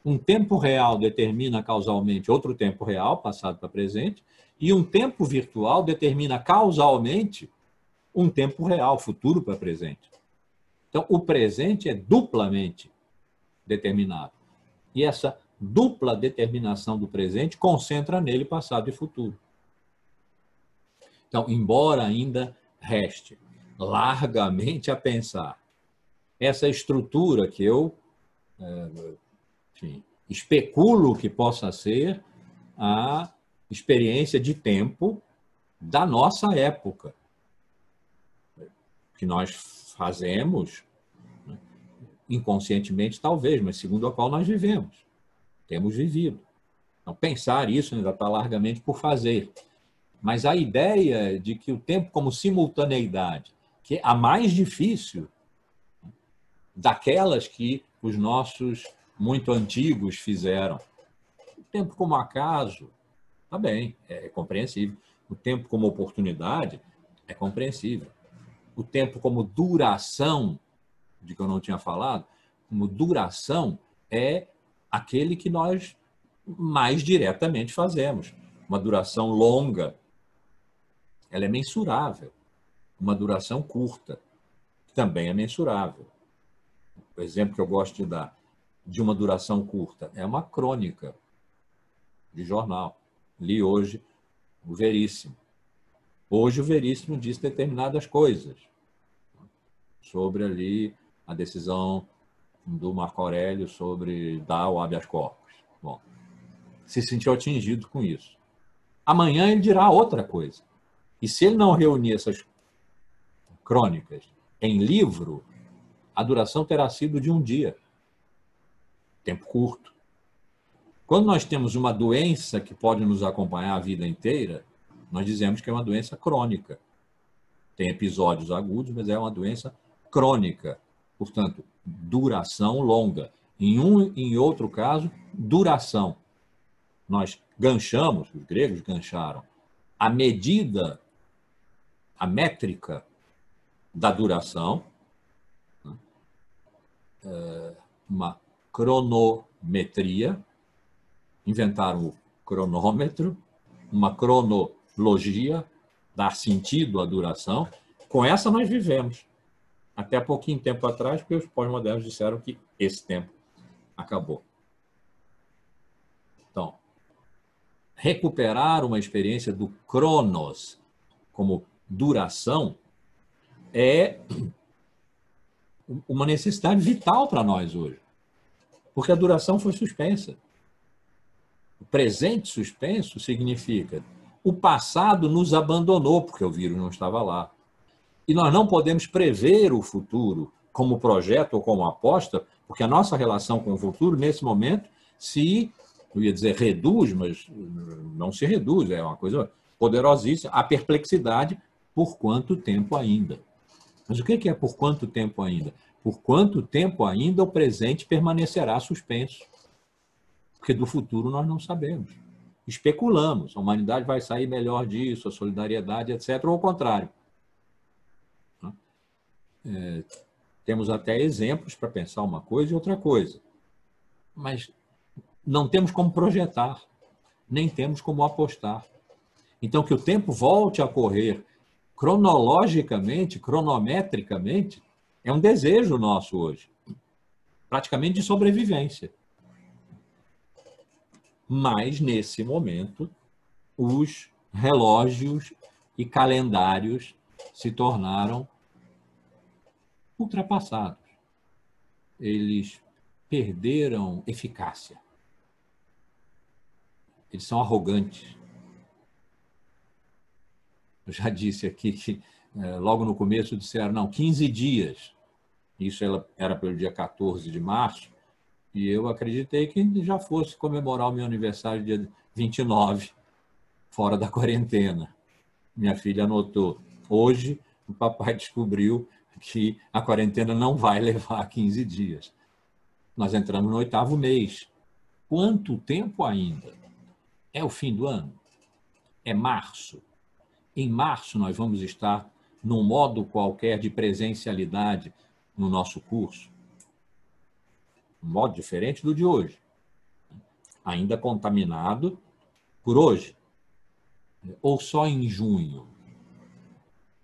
Um tempo real determina causalmente outro tempo real, passado para presente, e um tempo virtual determina causalmente um tempo real, futuro para presente. Então, o presente é duplamente determinado. E essa dupla determinação do presente concentra nele passado e futuro. Então, embora ainda reste largamente a pensar essa estrutura que eu enfim, especulo que possa ser a experiência de tempo da nossa época, que nós fazemos, né, inconscientemente talvez, mas segundo a qual nós vivemos, temos vivido. Então, pensar isso ainda está largamente por fazer. Mas a ideia de que o tempo como simultaneidade, que é a mais difícil daquelas que os nossos muito antigos fizeram. O tempo como acaso, está bem, é compreensível. O tempo como oportunidade, é compreensível. O tempo como duração, de que eu não tinha falado, como duração, é aquele que nós mais diretamente fazemos. Uma duração longa, ela é mensurável. Uma duração curta, também é mensurável. O exemplo que eu gosto de dar de uma duração curta é uma crônica de jornal. Li hoje o Veríssimo. Hoje o Veríssimo diz determinadas coisas sobre ali a decisão do Marco Aurélio sobre dar o habeas corpus. Bom, se sentiu atingido com isso. Amanhã ele dirá outra coisa. E se ele não reunir essas crônicas em livro, a duração terá sido de um dia. Tempo curto. Quando nós temos uma doença que pode nos acompanhar a vida inteira, nós dizemos que é uma doença crônica. Tem episódios agudos, mas é uma doença crônica. Portanto, duração longa. Em um e em outro caso, duração. Nós ganchamos, os gregos gancharam, a medida, a métrica da duração, uma cronometria, inventaram o cronômetro, uma logia, dar sentido à duração. Com essa nós vivemos. Até pouquinho tempo atrás, porque os pós-modernos disseram que esse tempo acabou. Então, recuperar uma experiência do Cronos como duração é uma necessidade vital para nós hoje. Porque a duração foi suspensa. O presente suspenso significa o passado nos abandonou, porque o vírus não estava lá. E nós não podemos prever o futuro como projeto ou como aposta, porque a nossa relação com o futuro, nesse momento, eu ia dizer reduz, mas não se reduz, é uma coisa poderosíssima, a perplexidade por quanto tempo ainda. Mas o que é por quanto tempo ainda? Por quanto tempo ainda o presente permanecerá suspenso? Porque do futuro nós não sabemos. Especulamos, a humanidade vai sair melhor disso, a solidariedade, etc., ou ao contrário. Temos até exemplos para pensar uma coisa e outra coisa. Mas não temos como projetar, nem temos como apostar. Então, que o tempo volte a correr cronologicamente, cronometricamente, é um desejo nosso hoje, praticamente de sobrevivência. Mas, nesse momento, os relógios e calendários se tornaram ultrapassados. Eles perderam eficácia. Eles são arrogantes. Eu já disse aqui que logo no começo disseram, não, 15 dias. Isso era pelo dia 14 de março, e eu acreditei que já fosse comemorar o meu aniversário dia 29, fora da quarentena. Minha filha anotou. Hoje, o papai descobriu que a quarentena não vai levar 15 dias. Nós entramos no 8º mês. Quanto tempo ainda? É o fim do ano? É março? Em março, nós vamos estar num modo qualquer de presencialidade no nosso curso. Um modo diferente do de hoje. Ainda contaminado por hoje. Ou só em junho?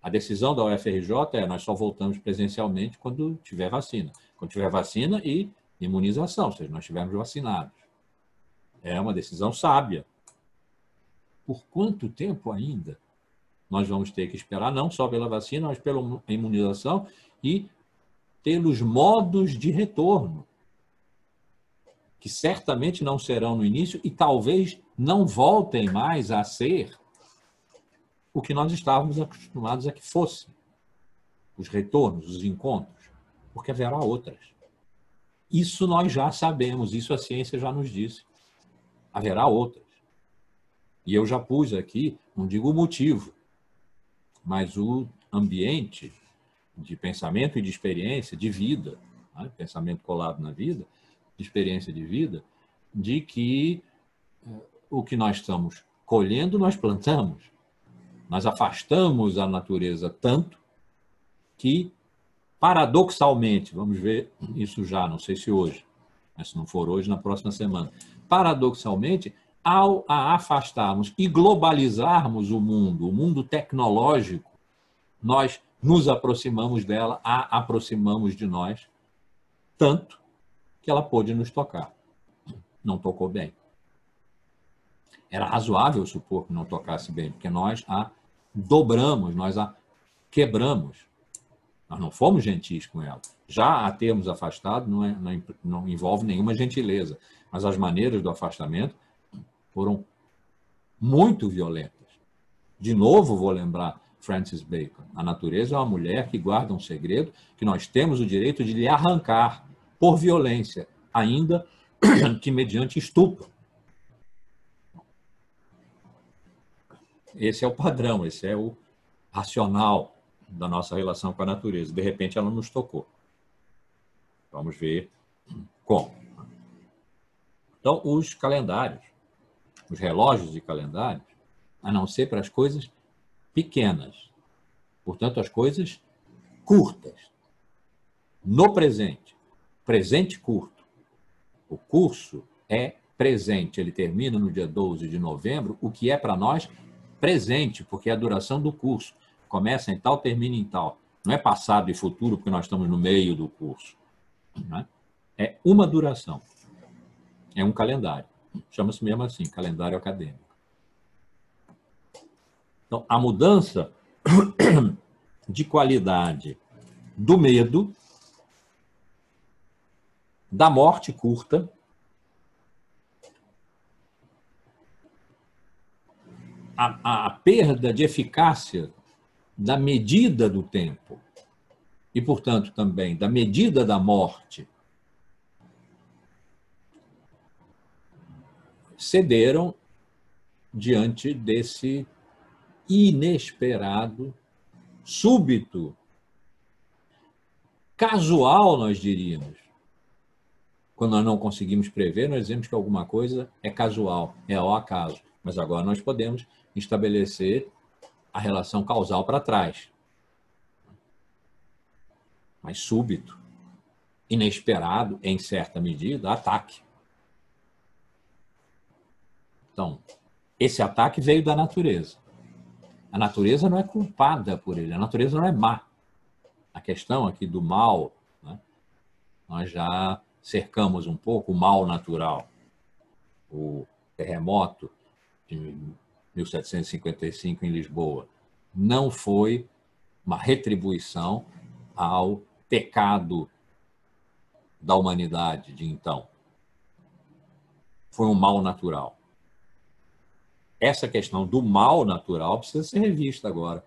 A decisão da UFRJ é nós só voltamos presencialmente quando tiver vacina. Quando tiver vacina e imunização, ou seja, nós estivermos vacinados. É uma decisão sábia. Por quanto tempo ainda nós vamos ter que esperar, não só pela vacina, mas pela imunização e pelos modos de retorno, que certamente não serão no início e talvez não voltem mais a ser o que nós estávamos acostumados a que fosse. Os retornos, os encontros, porque haverá outras. Isso nós já sabemos, isso a ciência já nos disse. Haverá outras. E eu já pus aqui, não digo o motivo, mas o ambiente de pensamento e de experiência, de vida, né? Pensamento colado na vida, de experiência de vida, de que o que nós estamos colhendo, nós plantamos. Nós afastamos a natureza tanto que, paradoxalmente, vamos ver isso já, não sei se hoje, mas se não for hoje, na próxima semana, paradoxalmente, ao a afastarmos e globalizarmos o mundo tecnológico, nós nos aproximamos dela, a aproximamos de nós, tanto que ela pôde nos tocar. Não tocou bem. Era razoável supor que não tocasse bem, porque nós a dobramos, nós a quebramos. Nós não fomos gentis com ela. Já a termos afastado não envolve nenhuma gentileza, mas as maneiras do afastamento foram muito violentas. De novo, vou lembrar Francis Bacon. A natureza é uma mulher que guarda um segredo que nós temos o direito de lhe arrancar por violência, ainda que mediante estupro. Esse é o padrão, esse é o racional da nossa relação com a natureza. De repente, ela nos tocou. Vamos ver como. Então, os calendários, os relógios de calendários, a não ser para as coisas pequenas, portanto, as coisas curtas, no presente, presente curto. O curso é presente, ele termina no dia 12 de novembro, o que é para nós presente, porque é a duração do curso. Começa em tal, termina em tal. Não é passado e futuro, porque nós estamos no meio do curso. Não é? É uma duração. É um calendário. Chama-se mesmo assim, calendário acadêmico. Então, a mudança de qualidade do medo, da morte curta, a perda de eficácia da medida do tempo e, portanto, também da medida da morte, cederam diante desse inesperado, súbito, casual, nós diríamos. Quando nós não conseguimos prever, nós dizemos que alguma coisa é casual, é ao acaso. Mas agora nós podemos estabelecer a relação causal para trás. Mas súbito, inesperado, em certa medida, ataque. Então, esse ataque veio da natureza. A natureza não é culpada por ele, a natureza não é má. A questão aqui do mal, né, nós já cercamos um pouco o mal natural. O terremoto de 1755 em Lisboa não foi uma retribuição ao pecado da humanidade de então. Foi um mal natural. Essa questão do mal natural precisa ser revista agora,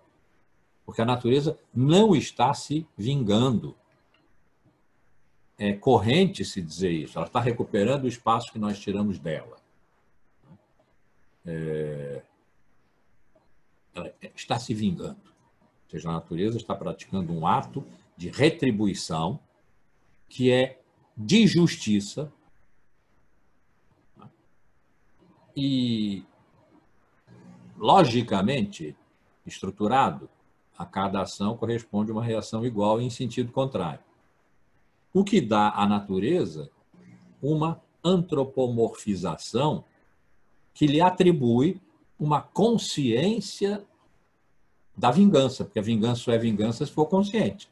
porque a natureza não está se vingando. É corrente se dizer isso. Ela está recuperando o espaço que nós tiramos dela. Ela está se vingando. Ou seja, a natureza está praticando um ato de retribuição que é de justiça e, logicamente, estruturado. A cada ação corresponde uma reação igual em sentido contrário. O que dá à natureza uma antropomorfização que lhe atribui uma consciência da vingança, porque a vingança só é vingança se for consciente.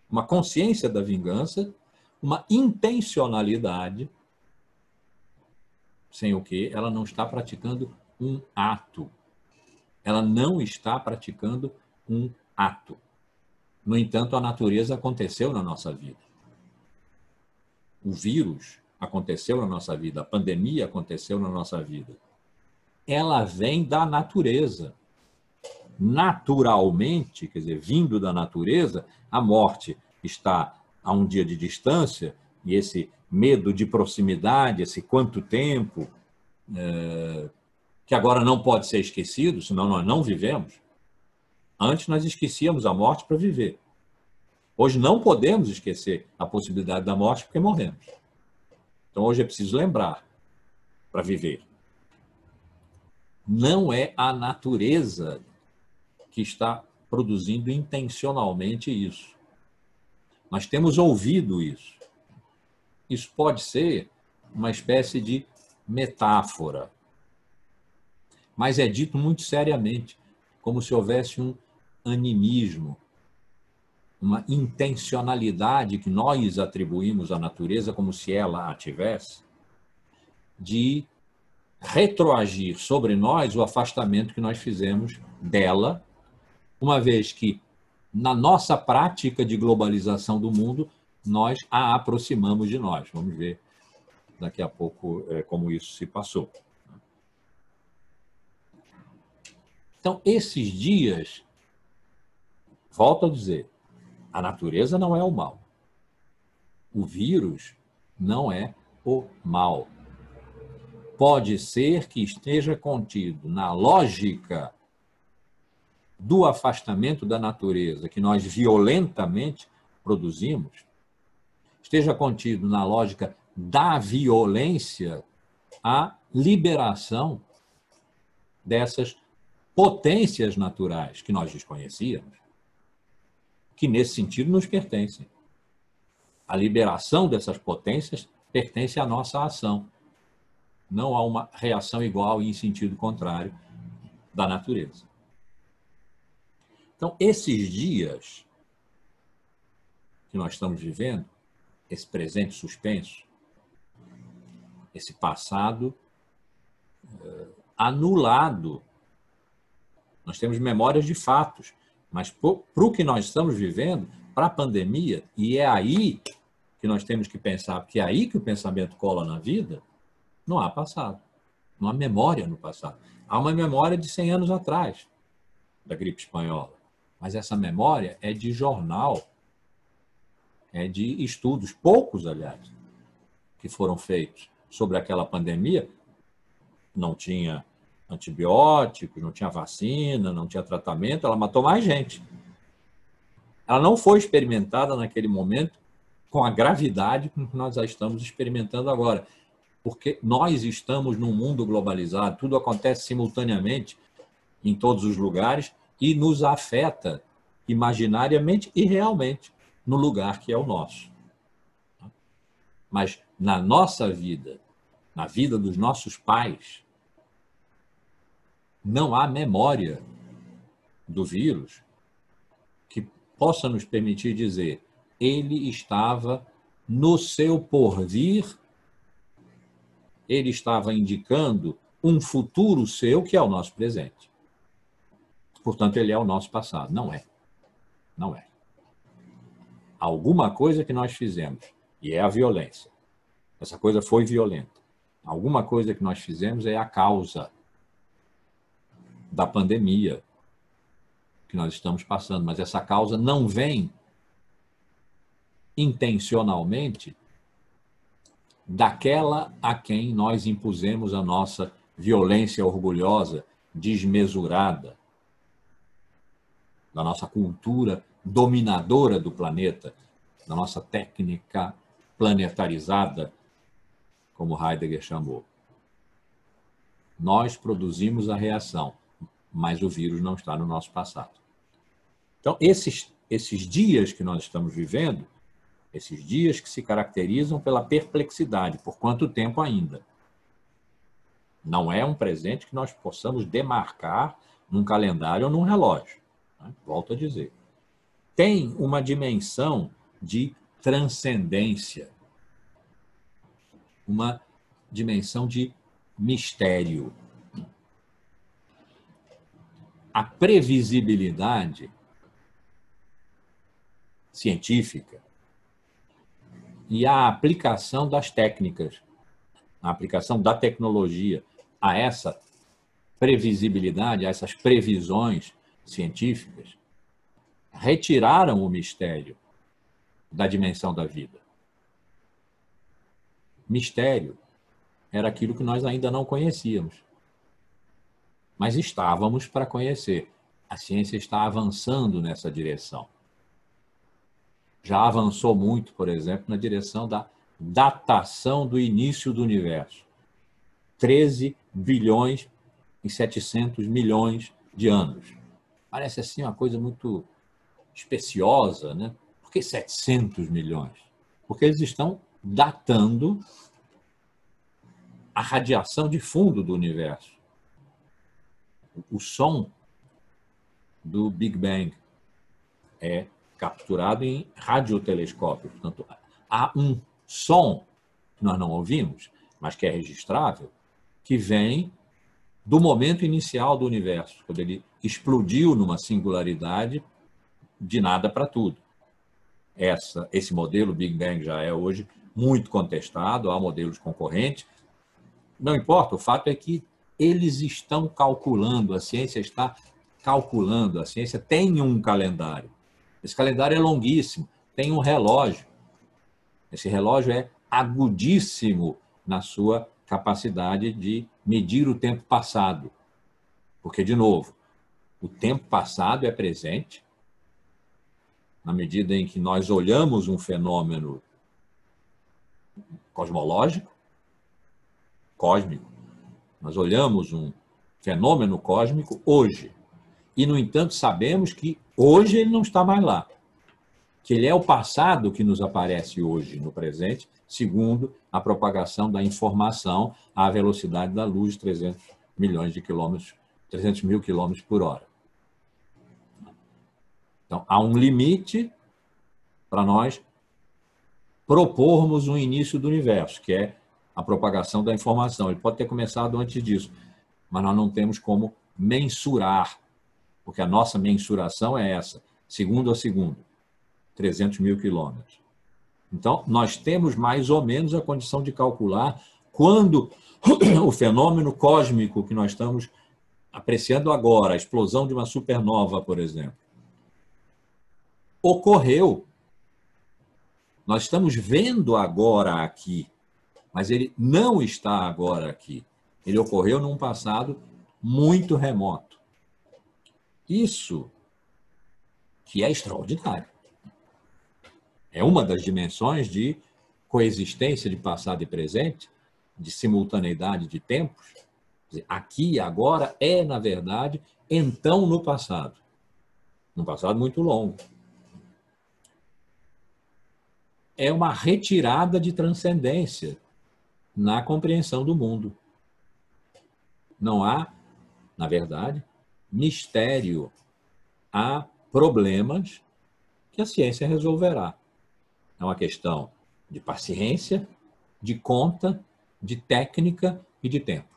Uma consciência da vingança, uma intencionalidade, sem o que ela não está praticando um ato. Ela não está praticando um ato. No entanto, a natureza aconteceu na nossa vida. O vírus aconteceu na nossa vida, a pandemia aconteceu na nossa vida. Ela vem da natureza. Naturalmente, quer dizer, vindo da natureza, a morte está a um dia de distância, e esse medo de proximidade, esse quanto tempo, que agora não pode ser esquecido, senão nós não vivemos. Antes nós esquecíamos a morte para viver. Hoje não podemos esquecer a possibilidade da morte porque morremos. Então hoje é preciso lembrar para viver. Não é a natureza que está produzindo intencionalmente isso. Nós temos ouvido isso. Isso pode ser uma espécie de metáfora, mas é dito muito seriamente, como se houvesse um animismo, uma intencionalidade que nós atribuímos à natureza como se ela a tivesse, de retroagir sobre nós o afastamento que nós fizemos dela, uma vez que, na nossa prática de globalização do mundo, nós a aproximamos de nós. Vamos ver daqui a pouco como isso se passou. Então, esses dias, volto a dizer, a natureza não é o mal. O vírus não é o mal. Pode ser que esteja contido na lógica do afastamento da natureza que nós violentamente produzimos, esteja contido na lógica da violência a liberação dessas potências naturais que nós desconhecíamos, que nesse sentido nos pertencem. A liberação dessas potências pertence à nossa ação. Não há uma reação igual e em sentido contrário da natureza. Então, esses dias que nós estamos vivendo, esse presente suspenso, esse passado anulado, nós temos memórias de fatos, mas para o que nós estamos vivendo, para a pandemia, e é aí que nós temos que pensar, porque é aí que o pensamento cola na vida, não há passado, não há memória no passado. Há uma memória de 100 anos atrás, da gripe espanhola, mas essa memória é de jornal, é de estudos, poucos, aliás, que foram feitos sobre aquela pandemia. Não tinha antibióticos, não tinha vacina, não tinha tratamento, ela matou mais gente. Ela não foi experimentada naquele momento com a gravidade com que nós a estamos experimentando agora, porque nós estamos num mundo globalizado, tudo acontece simultaneamente em todos os lugares e nos afeta imaginariamente e realmente no lugar que é o nosso. Mas na nossa vida, na vida dos nossos pais, não há memória do vírus que possa nos permitir dizer: ele estava no seu porvir, ele estava indicando um futuro seu que é o nosso presente. Portanto, ele é o nosso passado. Não é. Não é. Alguma coisa que nós fizemos, e é a violência. Essa coisa foi violenta. Alguma coisa que nós fizemos é a causa da pandemia que nós estamos passando, mas essa causa não vem intencionalmente daquela a quem nós impusemos a nossa violência orgulhosa, desmesurada, da nossa cultura dominadora do planeta, da nossa técnica planetarizada, como Heidegger chamou. Nós produzimos a reação, mas o vírus não está no nosso passado. Então, esses dias que nós estamos vivendo, esses dias que se caracterizam pela perplexidade, por quanto tempo ainda? Não é um presente que nós possamos demarcar num calendário ou num relógio. Volto a dizer. Tem uma dimensão de transcendência, uma dimensão de mistério. A previsibilidade científica e a aplicação das técnicas, a aplicação da tecnologia a essa previsibilidade, a essas previsões científicas, retiraram o mistério da dimensão da vida. Mistério era aquilo que nós ainda não conhecíamos, mas estávamos para conhecer. A ciência está avançando nessa direção. Já avançou muito, por exemplo, na direção da datação do início do universo. 13 bilhões e 700 milhões de anos. Parece assim uma coisa muito especiosa, né? Por que 700 milhões? Porque eles estão datando a radiação de fundo do universo. O som do Big Bang é capturado em radiotelescópio. Portanto, há um som que nós não ouvimos, mas que é registrável, que vem do momento inicial do universo, quando ele explodiu numa singularidade de nada para tudo. Esse modelo Big Bang já é hoje muito contestado, há modelos concorrentes. Não importa, o fato é que eles estão calculando, a ciência está calculando, a ciência tem um calendário. Esse calendário é longuíssimo, tem um relógio. Esse relógio é agudíssimo na sua capacidade de medir o tempo passado. Porque, de novo, o tempo passado é presente na medida em que nós olhamos um fenômeno cosmológico, cósmico. Nós olhamos um fenômeno cósmico hoje. E, no entanto, sabemos que hoje ele não está mais lá. Que ele é o passado que nos aparece hoje, no presente, segundo a propagação da informação à velocidade da luz, 300 milhões de quilômetros, 300 mil quilômetros por hora. Então, há um limite para nós propormos um início do universo, que é a propagação da informação. Ele pode ter começado antes disso, mas nós não temos como mensurar, porque a nossa mensuração é essa, segundo a segundo, 300 mil quilômetros. Então, nós temos mais ou menos a condição de calcular quando o fenômeno cósmico que nós estamos apreciando agora, a explosão de uma supernova, por exemplo, ocorreu. Nós estamos vendo agora aqui, mas ele não está agora aqui. Ele ocorreu num passado muito remoto. Isso que é extraordinário. É uma das dimensões de coexistência de passado e presente, de simultaneidade de tempos. Aqui e agora é, na verdade, então no passado. Num passado muito longo. É uma retirada de transcendência na compreensão do mundo. Não há, na verdade, mistério. Há problemas que a ciência resolverá. É uma questão de paciência, de conta, de técnica e de tempo.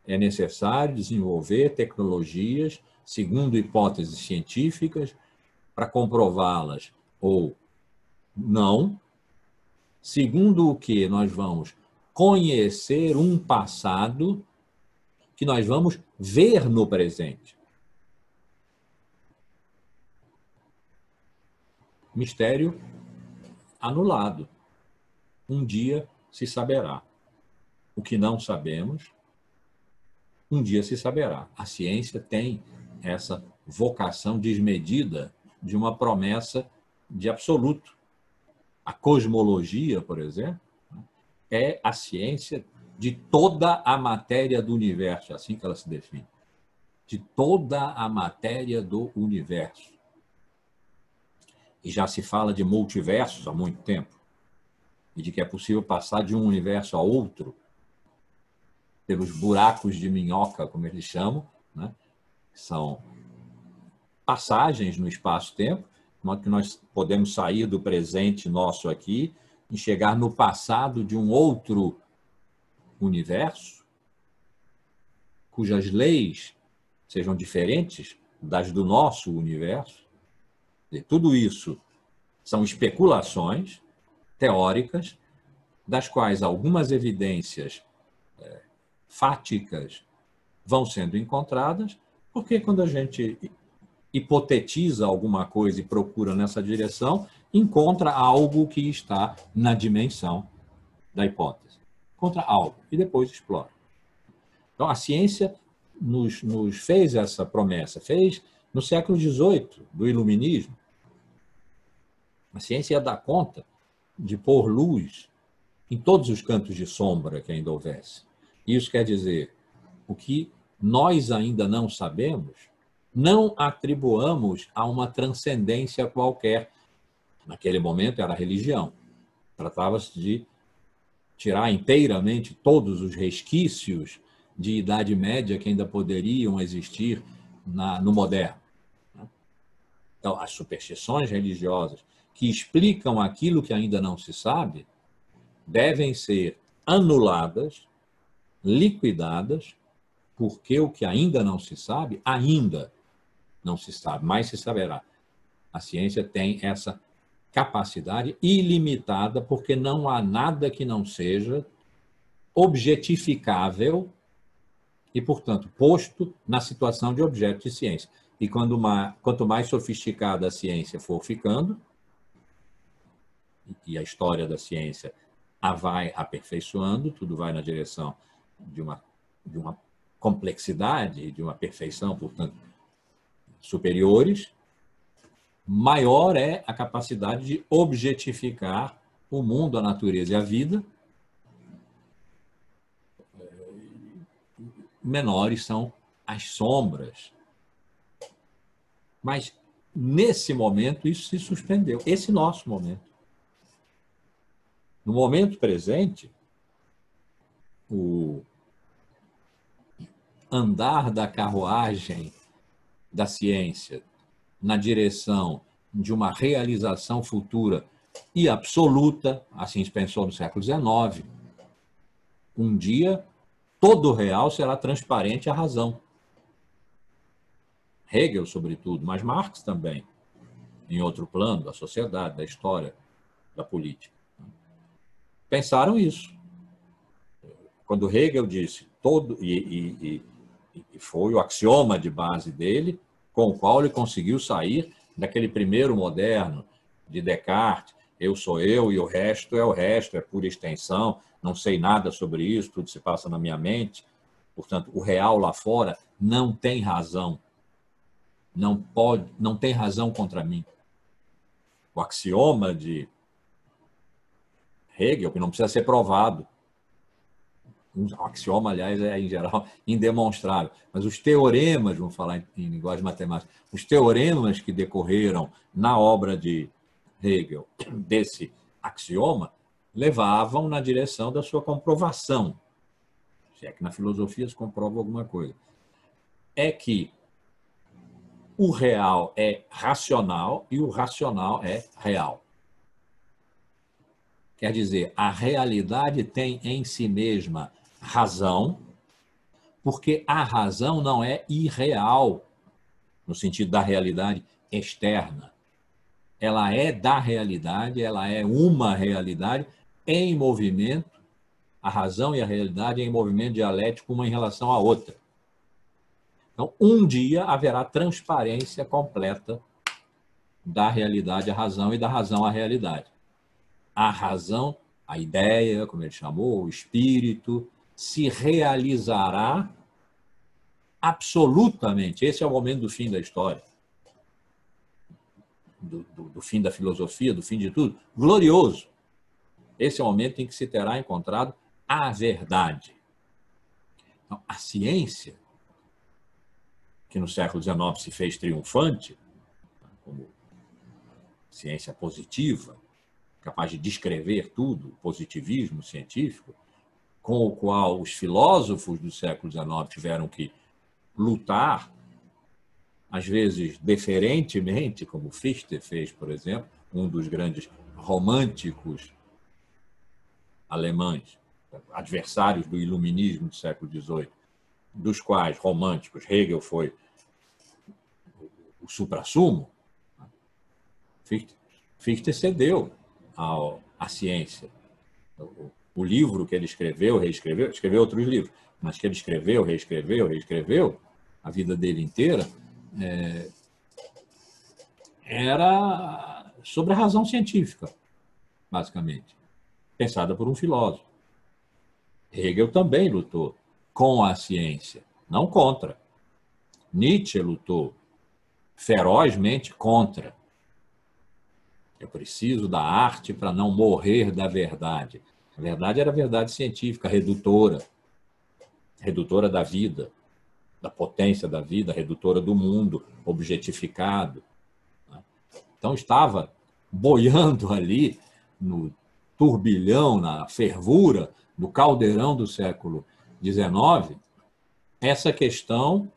É necessário desenvolver tecnologias, segundo hipóteses científicas, para comprová-las ou não, segundo o que nós vamos conhecer um passado que nós vamos ver no presente. Mistério anulado. Um dia se saberá. O que não sabemos, um dia se saberá. A ciência tem essa vocação desmedida de uma promessa de absoluto. A cosmologia, por exemplo, é a ciência de toda a matéria do universo, é assim que ela se define. De toda a matéria do universo. E já se fala de multiversos há muito tempo, e de que é possível passar de um universo a outro pelos buracos de minhoca, como eles chamam, né? São passagens no espaço-tempo, de modo que nós podemos sair do presente nosso aqui e chegar no passado de um outro universo, cujas leis sejam diferentes das do nosso universo. E tudo isso são especulações teóricas, das quais algumas evidências fáticas vão sendo encontradas, porque quando a gente hipotetiza alguma coisa e procura nessa direção, encontra algo que está na dimensão da hipótese. Encontra algo e depois explora. Então, a ciência nos fez essa promessa, fez no século XVIII, do Iluminismo. A ciência ia dar conta de pôr luz em todos os cantos de sombra que ainda houvesse. Isso quer dizer, o que nós ainda não sabemos, não atribuamos a uma transcendência qualquer. Naquele momento era a religião. Tratava-se de tirar inteiramente todos os resquícios de Idade Média que ainda poderiam existir no moderno. Então, as superstições religiosas que explicam aquilo que ainda não se sabe devem ser anuladas, liquidadas, porque o que ainda não se sabe, ainda não se sabe, mas se saberá. A ciência tem essa capacidade ilimitada, porque não há nada que não seja objetificável e, portanto, posto na situação de objeto de ciência. E quanto mais sofisticada a ciência for ficando, e a história da ciência a vai aperfeiçoando, tudo vai na direção de uma complexidade, de uma perfeição, portanto, superiores, maior é a capacidade de objetificar o mundo, a natureza e a vida. Menores são as sombras. Mas, nesse momento, isso se suspendeu. Esse nosso momento. No momento presente, andar da carruagem da ciência na direção de uma realização futura e absoluta, assim se pensou no século XIX. Um dia, todo o real será transparente à razão. Hegel, sobretudo, mas Marx também, em outro plano, da sociedade, da história, da política. Pensaram isso. Quando Hegel disse, e foi o axioma de base dele, com o qual ele conseguiu sair daquele primeiro moderno de Descartes, eu sou eu e o resto, é pura extensão, não sei nada sobre isso, tudo se passa na minha mente. Portanto, o real lá fora não tem razão. Não tem razão contra mim. O axioma de Hegel, que não precisa ser provado. O axioma, aliás, é, em geral, indemonstrável. Mas os teoremas, vamos falar em linguagem matemática, os teoremas que decorreram na obra de Hegel desse axioma levavam na direção da sua comprovação. Se é que na filosofia se comprova alguma coisa. É que o real é racional e o racional é real. Quer dizer, a realidade tem em si mesma razão, porque a razão não é irreal, no sentido da realidade externa. Ela é da realidade, ela é uma realidade em movimento, a razão e a realidade em movimento dialético uma em relação à outra. Então, um dia haverá transparência completa da realidade à razão e da razão à realidade. A razão, a ideia, como ele chamou, o espírito, se realizará absolutamente. Esse é o momento do fim da história, do fim da filosofia, do fim de tudo. Glorioso. Esse é o momento em que se terá encontrado a verdade. Então, a ciência, que no século XIX se fez triunfante, como ciência positiva, capaz de descrever tudo, o positivismo científico, com o qual os filósofos do século XIX tiveram que lutar, às vezes deferentemente, como Fichte fez, por exemplo, um dos grandes românticos alemães, adversários do iluminismo do século XVIII, dos quais românticos Hegel foi o suprassumo. Fichte cedeu à ciência. O livro que ele escreveu, reescreveu, escreveu outros livros, mas que ele escreveu, reescreveu a vida dele inteira, era sobre a razão científica, basicamente, pensada por um filósofo. Hegel também lutou com a ciência, não contra. Nietzsche lutou ferozmente contra. Eu preciso da arte para não morrer da verdade. A verdade era a verdade científica, redutora da vida, da potência da vida, redutora do mundo, objetificado. Então, estava boiando ali no turbilhão, na fervura do caldeirão do século XIX, essa questão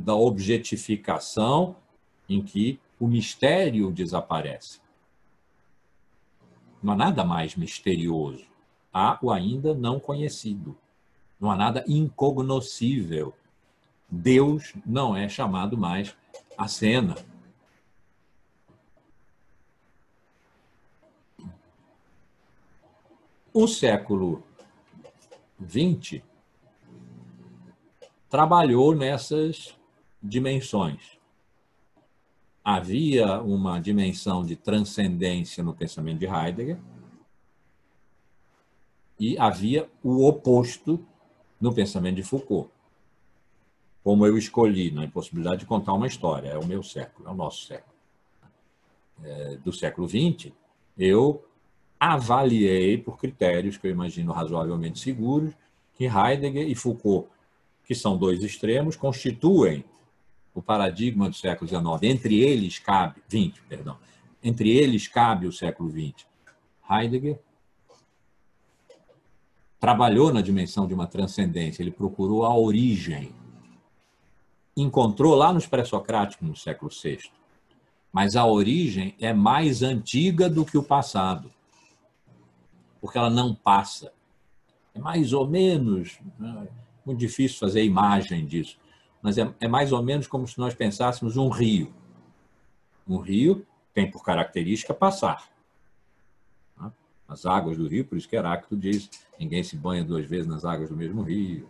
da objetificação em que o mistério desaparece. Não há nada mais misterioso. Há o ainda não conhecido. Não há nada incognoscível. Deus não é chamado mais à cena. O século XX trabalhou nessas dimensões. Havia uma dimensão de transcendência no pensamento de Heidegger e havia o oposto no pensamento de Foucault. Como eu escolhi na impossibilidade de contar uma história, é o meu século, é o nosso século. Do século XX, eu avaliei por critérios que eu imagino razoavelmente seguros que Heidegger e Foucault, que são dois extremos, constituem o paradigma do século XIX. Entre eles cabe o século XX. Heidegger, trabalhou na dimensão de uma transcendência, ele procurou a origem. Encontrou lá nos pré-socráticos, no século VI. Mas a origem é mais antiga do que o passado, porque ela não passa. É mais ou menos, muito difícil fazer imagem disso, mas é mais ou menos como se nós pensássemos um rio. Um rio tem por característica passar. As águas do rio, por isso que Heráclito diz, ninguém se banha 2 vezes nas águas do mesmo rio.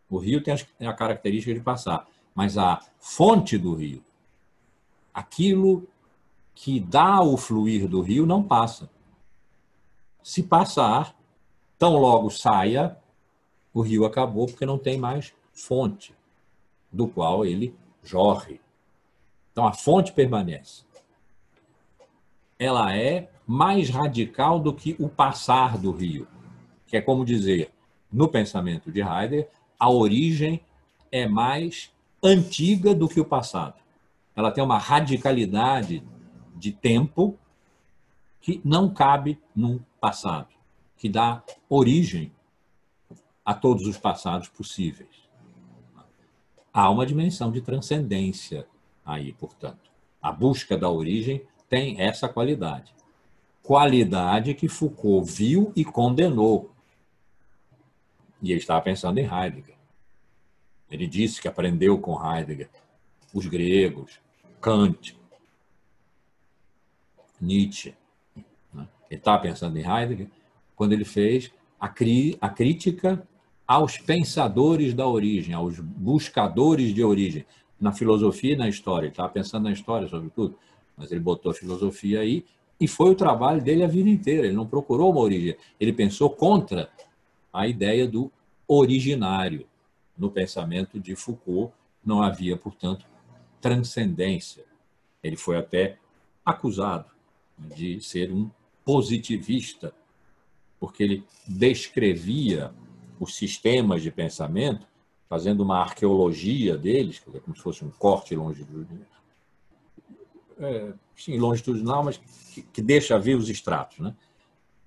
O rio tem a característica de passar, mas a fonte do rio, aquilo que dá o fluir do rio, não passa. Se passar, tão logo saia, o rio acabou, porque não tem mais fonte do qual ele jorre. Então, a fonte permanece. Ela é mais radical do que o passar do rio, que é como dizer, no pensamento de Heidegger, a origem é mais antiga do que o passado. Ela tem uma radicalidade de tempo que não cabe num passado, que dá origem a todos os passados possíveis. Há uma dimensão de transcendência aí, portanto. A busca da origem tem essa qualidade. Qualidade que Foucault viu e condenou. E ele estava pensando em Heidegger. Ele disse que aprendeu com Heidegger os gregos, Kant, Nietzsche. Ele estava pensando em Heidegger quando ele fez a crítica aos pensadores da origem, aos buscadores de origem, na filosofia e na história. Ele estava pensando na história, sobretudo, mas ele botou a filosofia aí e foi o trabalho dele a vida inteira. Ele não procurou uma origem, ele pensou contra a ideia do originário. No pensamento de Foucault não havia, portanto, transcendência. Ele foi até acusado de ser um positivista, porque ele descrevia os sistemas de pensamento, fazendo uma arqueologia deles, como se fosse um corte longitudinal, sim, longitudinal, mas que deixa ver os estratos, né?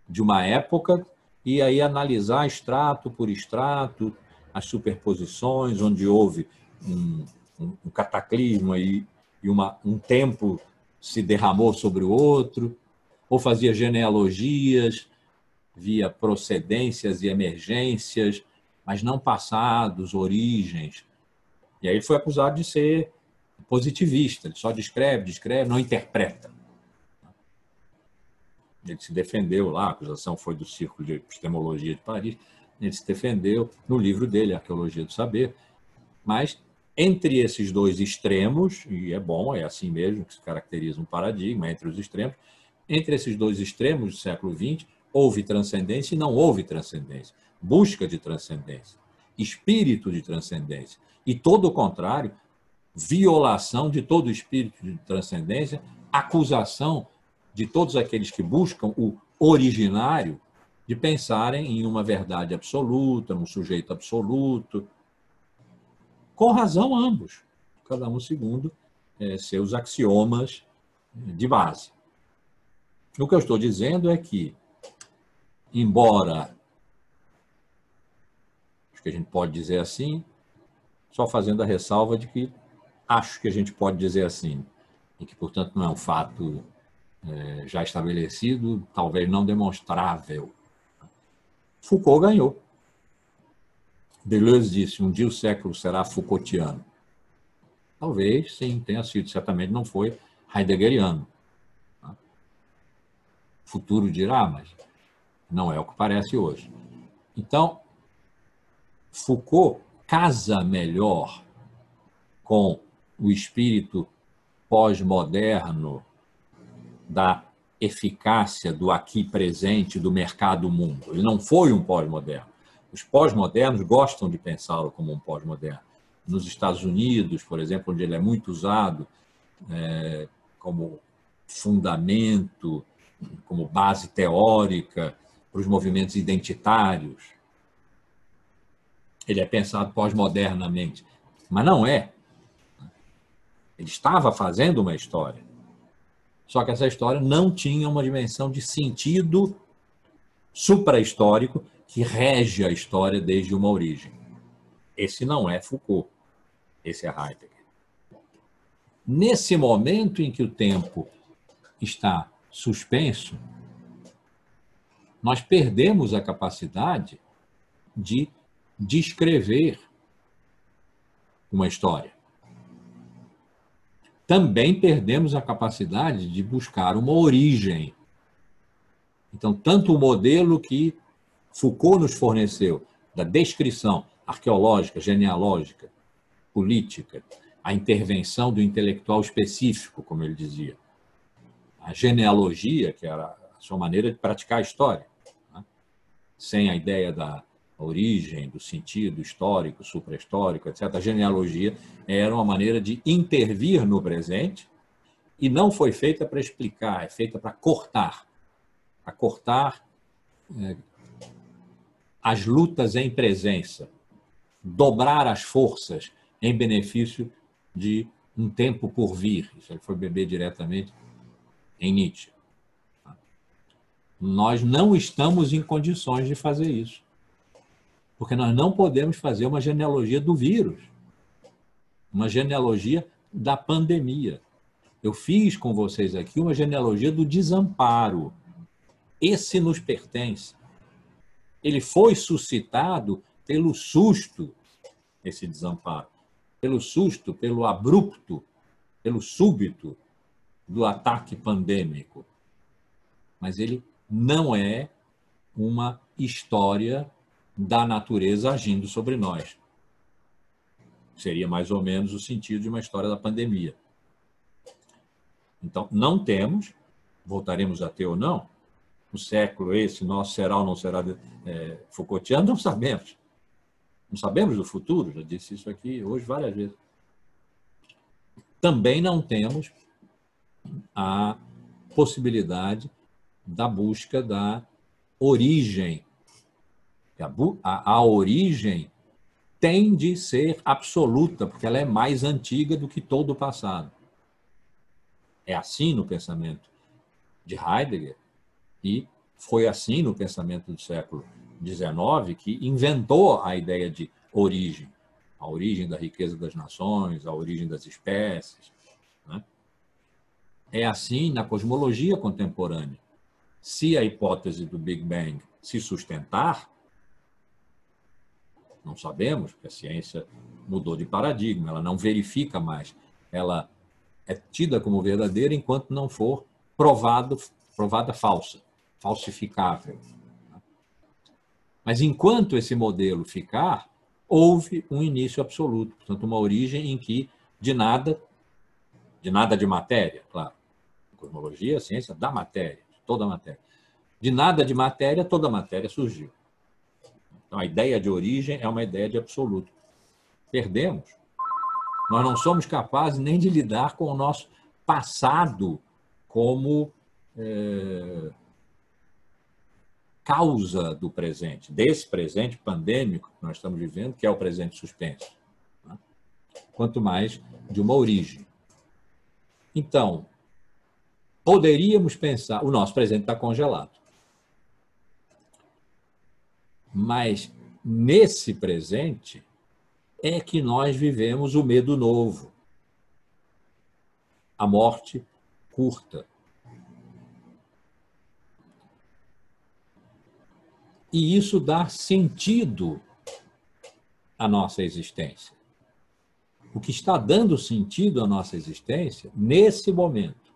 De uma época, e aí analisar extrato por extrato, as superposições, onde houve um cataclismo e um tempo se derramou sobre o outro, ou fazia genealogias, via procedências e emergências, mas não passados, origens. E aí ele foi acusado de ser positivista, ele só descreve, não interpreta. Ele se defendeu lá, a acusação foi do Círculo de Epistemologia de Paris, ele se defendeu no livro dele, Arqueologia do Saber, mas entre esses dois extremos, e é bom, é assim mesmo que se caracteriza um paradigma, entre os extremos, entre esses dois extremos do século XX, houve transcendência e não houve transcendência, busca de transcendência, espírito de transcendência, e todo o contrário, violação de todo o espírito de transcendência, acusação de todos aqueles que buscam o originário de pensarem em uma verdade absoluta, num sujeito absoluto, com razão ambos, cada um segundo seus axiomas de base. O que eu estou dizendo é que, embora, acho que a gente pode dizer assim, só fazendo a ressalva de que acho que a gente pode dizer assim, e que, portanto, não é um fato já estabelecido, talvez não demonstrável. Foucault ganhou. Deleuze disse, um dia o século será Foucaultiano. Talvez, sim, tenha sido, certamente não foi heideggeriano. O futuro dirá, mas não é o que parece hoje. Então, Foucault casa melhor com o espírito pós-moderno da eficácia do aqui presente do mercado-mundo. Ele não foi um pós-moderno. Os pós-modernos gostam de pensá-lo como um pós-moderno. Nos Estados Unidos, por exemplo, onde ele é muito usado como fundamento, como base teórica para os movimentos identitários, ele é pensado pós-modernamente, mas não é. Ele estava fazendo uma história, só que essa história não tinha uma dimensão de sentido supra-histórico que rege a história desde uma origem. Esse não é Foucault, esse é Heidegger. Nesse momento em que o tempo está suspenso, nós perdemos a capacidade de descrever uma história. Também perdemos a capacidade de buscar uma origem. Então, tanto o modelo que Foucault nos forneceu, da descrição arqueológica, genealógica, política, a intervenção do intelectual específico, como ele dizia, a genealogia, que era a sua maneira de praticar a história, né? Sem a ideia da origem, do sentido histórico, suprahistórico, etc. A genealogia era uma maneira de intervir no presente e não foi feita para explicar, é feita para cortar. Para cortar as lutas em presença, dobrar as forças em benefício de um tempo por vir. Isso ele foi beber diretamente em Nietzsche. Nós não estamos em condições de fazer isso. Porque nós não podemos fazer uma genealogia do vírus, uma genealogia da pandemia. Eu fiz com vocês aqui uma genealogia do desamparo. Esse nos pertence. Ele foi suscitado pelo susto, esse desamparo, pelo susto, pelo abrupto, pelo súbito do ataque pandêmico. Mas ele não é uma história da natureza agindo sobre nós. Seria mais ou menos o sentido de uma história da pandemia. Então, não temos, voltaremos a ter ou não, o século esse nosso será ou não será Foucaultiano, não sabemos. Não sabemos do futuro, já disse isso aqui hoje várias vezes. Também não temos a possibilidade da busca da origem. A origem tem de ser absoluta, porque ela é mais antiga do que todo o passado. É assim no pensamento de Heidegger e foi assim no pensamento do século XIX, que inventou a ideia de origem, a origem da riqueza das nações, a origem das espécies, né? É assim na cosmologia contemporânea. Se a hipótese do Big Bang se sustentar, não sabemos, porque a ciência mudou de paradigma, ela não verifica mais. Ela é tida como verdadeira enquanto não for provada falsa, falsificável. Mas enquanto esse modelo ficar, houve um início absoluto, portanto, uma origem em que de nada de matéria, claro. A cosmologia é a ciência da matéria, toda a matéria. De nada de matéria, toda a matéria surgiu. Então, a ideia de origem é uma ideia de absoluto. Perdemos. Nós não somos capazes nem de lidar com o nosso passado como causa do presente, desse presente pandêmico que nós estamos vivendo, que é o presente suspenso. Né? Quanto mais de uma origem. Então, poderíamos pensar, o nosso presente está congelado. Mas nesse presente é que nós vivemos o medo novo, a morte curta. E isso dá sentido à nossa existência. O que está dando sentido à nossa existência nesse momento.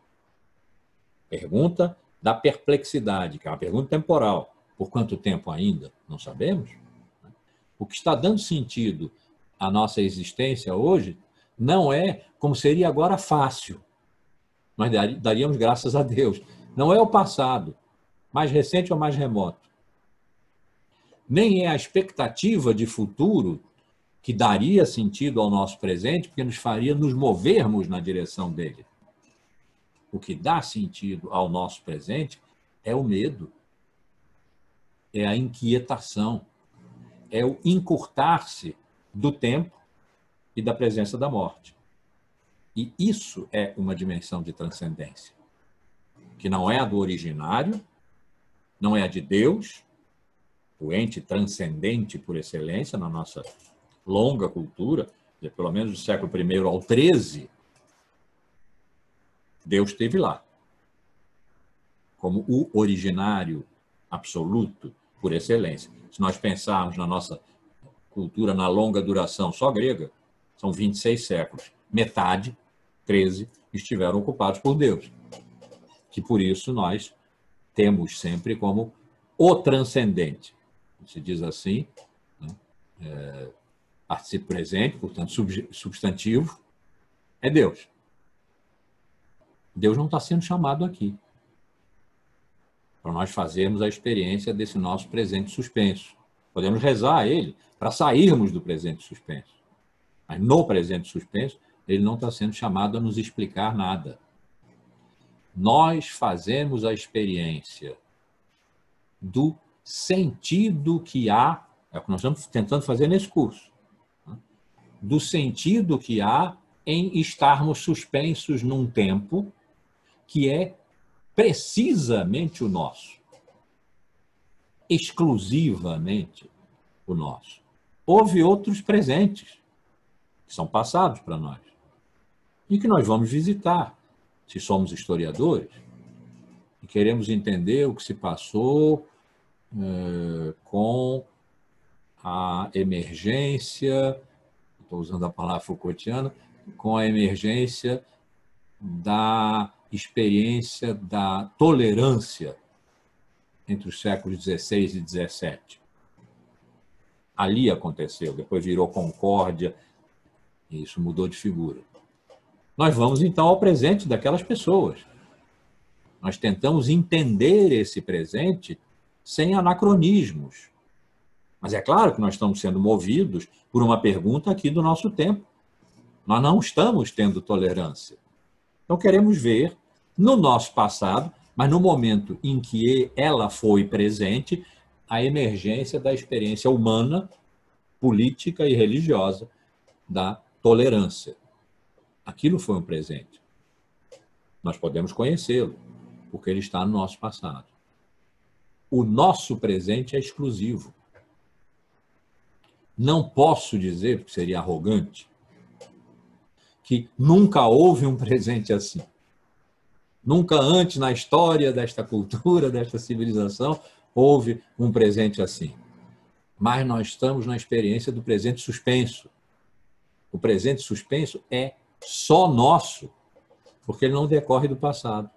Pergunta da perplexidade, que é uma pergunta temporal. Por quanto tempo ainda? Não sabemos. O que está dando sentido à nossa existência hoje não é como seria agora fácil. Nós daríamos graças a Deus. Não é o passado, mais recente ou mais remoto. Nem é a expectativa de futuro que daria sentido ao nosso presente, porque nos faria nos movermos na direção dele. O que dá sentido ao nosso presente é o medo, é a inquietação, é o encurtar-se do tempo e da presença da morte. E isso é uma dimensão de transcendência, que não é a do originário, não é a de Deus, o ente transcendente por excelência na nossa longa cultura, pelo menos do século I ao XIII, Deus esteve lá, como o originário absoluto por excelência. Se nós pensarmos na nossa cultura na longa duração só grega, são 26 séculos. Metade, 13, estiveram ocupados por Deus. Que por isso nós temos sempre como o transcendente. Se diz assim, né? Participo presente, portanto, substantivo, é Deus. Deus não está sendo chamado aqui para nós fazermos a experiência desse nosso presente suspenso. Podemos rezar a Ele para sairmos do presente suspenso. Mas no presente suspenso, Ele não está sendo chamado a nos explicar nada. Nós fazemos a experiência do sentido que há, é o que nós estamos tentando fazer nesse curso, né? Do sentido que há em estarmos suspensos num tempo que é precisamente o nosso, exclusivamente o nosso. Houve outros presentes que são passados para nós e que nós vamos visitar, se somos historiadores, e queremos entender o que se passou com a emergência, estou usando a palavra Foucaultiana, com a emergência da experiência da tolerância entre os séculos XVI e XVII. Ali aconteceu, depois virou concórdia, e isso mudou de figura. Nós vamos, então, ao presente daquelas pessoas. Nós tentamos entender esse presente sem anacronismos. Mas é claro que nós estamos sendo movidos por uma pergunta aqui do nosso tempo. Nós não estamos tendo tolerância. Então, queremos ver no nosso passado, mas no momento em que ela foi presente, a emergência da experiência humana, política e religiosa da tolerância. Aquilo foi um presente. Nós podemos conhecê-lo, porque ele está no nosso passado. O nosso presente é exclusivo. Não posso dizer, porque seria arrogante, que nunca houve um presente assim. Nunca antes na história desta cultura, desta civilização, houve um presente assim. Mas nós estamos na experiência do presente suspenso. O presente suspenso é só nosso, porque ele não decorre do passado.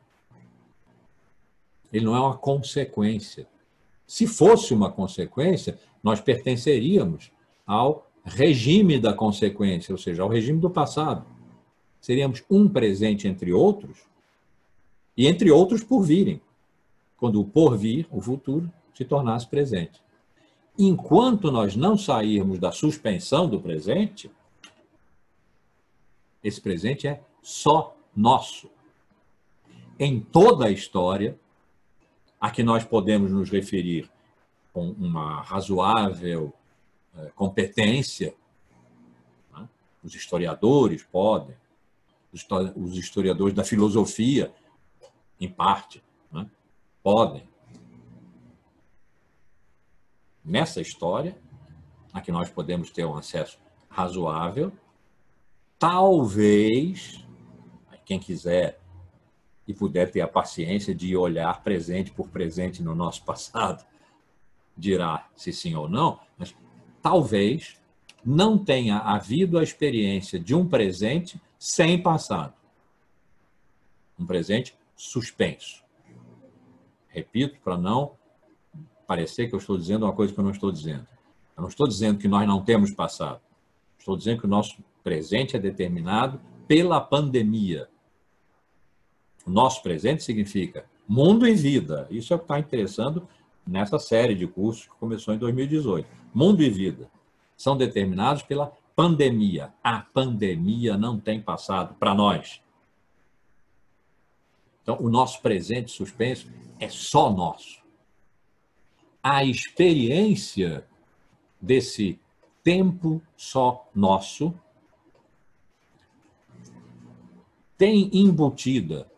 Ele não é uma consequência. Se fosse uma consequência, nós pertenceríamos ao regime da consequência, ou seja, ao regime do passado. Seríamos um presente entre outros, e entre outros por virem, quando o porvir, o futuro, se tornasse presente. Enquanto nós não sairmos da suspensão do presente, esse presente é só nosso. Em toda a história, a que nós podemos nos referir com uma razoável competência, né? Os historiadores podem, os historiadores da filosofia, em parte, né? Podem. Nessa história, a que nós podemos ter um acesso razoável, talvez, quem quiser e puder ter a paciência de olhar presente por presente no nosso passado, dirá se sim ou não, mas talvez não tenha havido a experiência de um presente sem passado. Um presente suspenso. Repito, para não parecer que eu estou dizendo uma coisa que eu não estou dizendo. Eu não estou dizendo que nós não temos passado. Estou dizendo que o nosso presente é determinado pela pandemia. O nosso presente significa mundo e vida. Isso é o que está interessando nessa série de cursos que começou em 2018. Mundo e vida são determinados pela pandemia. A pandemia não tem passado para nós. Então, o nosso presente suspenso é só nosso. A experiência desse tempo só nosso tem embutida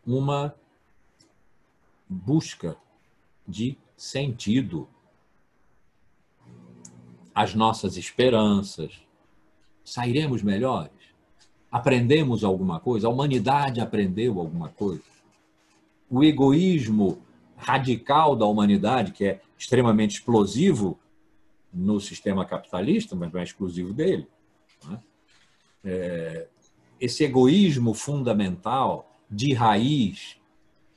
uma busca de sentido às nossas esperanças. Sairemos melhores? Aprendemos alguma coisa? A humanidade aprendeu alguma coisa? O egoísmo radical da humanidade, que é extremamente explosivo no sistema capitalista, mas não é exclusivo dele, né? Esse egoísmo fundamental, de raiz,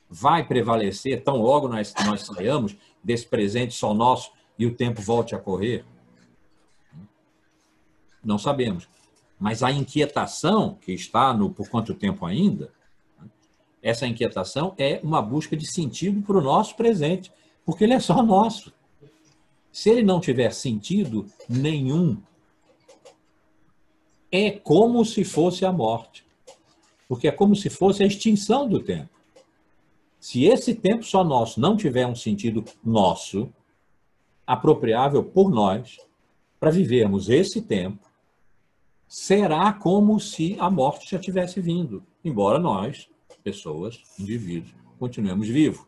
vai prevalecer tão logo nós saiamos desse presente só nosso e o tempo volte a correr? Não sabemos. Mas a inquietação que está no por quanto tempo ainda, essa inquietação é uma busca de sentido para o nosso presente, porque ele é só nosso. Se ele não tiver sentido nenhum, é como se fosse a morte, porque é como se fosse a extinção do tempo. Se esse tempo só nosso não tiver um sentido nosso, apropriável por nós, para vivermos esse tempo, será como se a morte já tivesse vindo, embora nós, pessoas, indivíduos, continuemos vivos.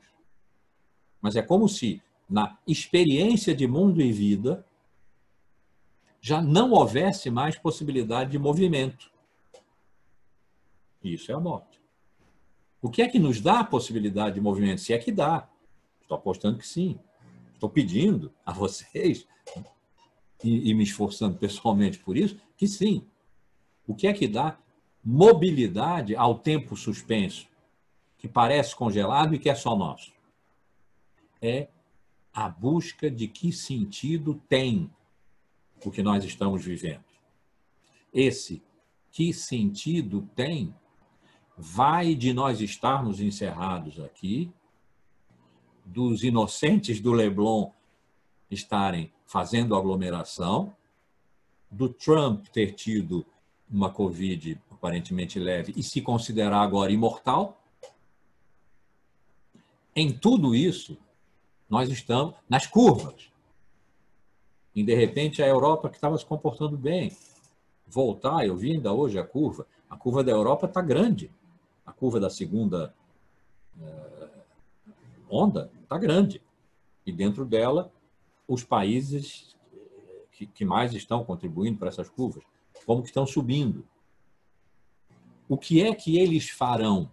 Mas é como se, na experiência de mundo e vida, já não houvesse mais possibilidade de movimento. Isso é a morte. O que é que nos dá a possibilidade de movimento? Se é que dá. Estou apostando que sim. Estou pedindo a vocês, e me esforçando pessoalmente por isso, que sim. O que é que dá mobilidade ao tempo suspenso, que parece congelado e que é só nosso? É a busca de que sentido tem o que nós estamos vivendo. Esse que sentido tem vai de nós estarmos encerrados aqui, dos inocentes do Leblon estarem fazendo aglomeração, do Trump ter tido uma Covid aparentemente leve e se considerar agora imortal. Em tudo isso, nós estamos nas curvas. E, de repente, a Europa, que estava se comportando bem, voltar, eu vi ainda hoje a curva da Europa está grande. A curva da segunda onda está grande. E dentro dela, os países que mais estão contribuindo para essas curvas, como que estão subindo. O que é que eles farão,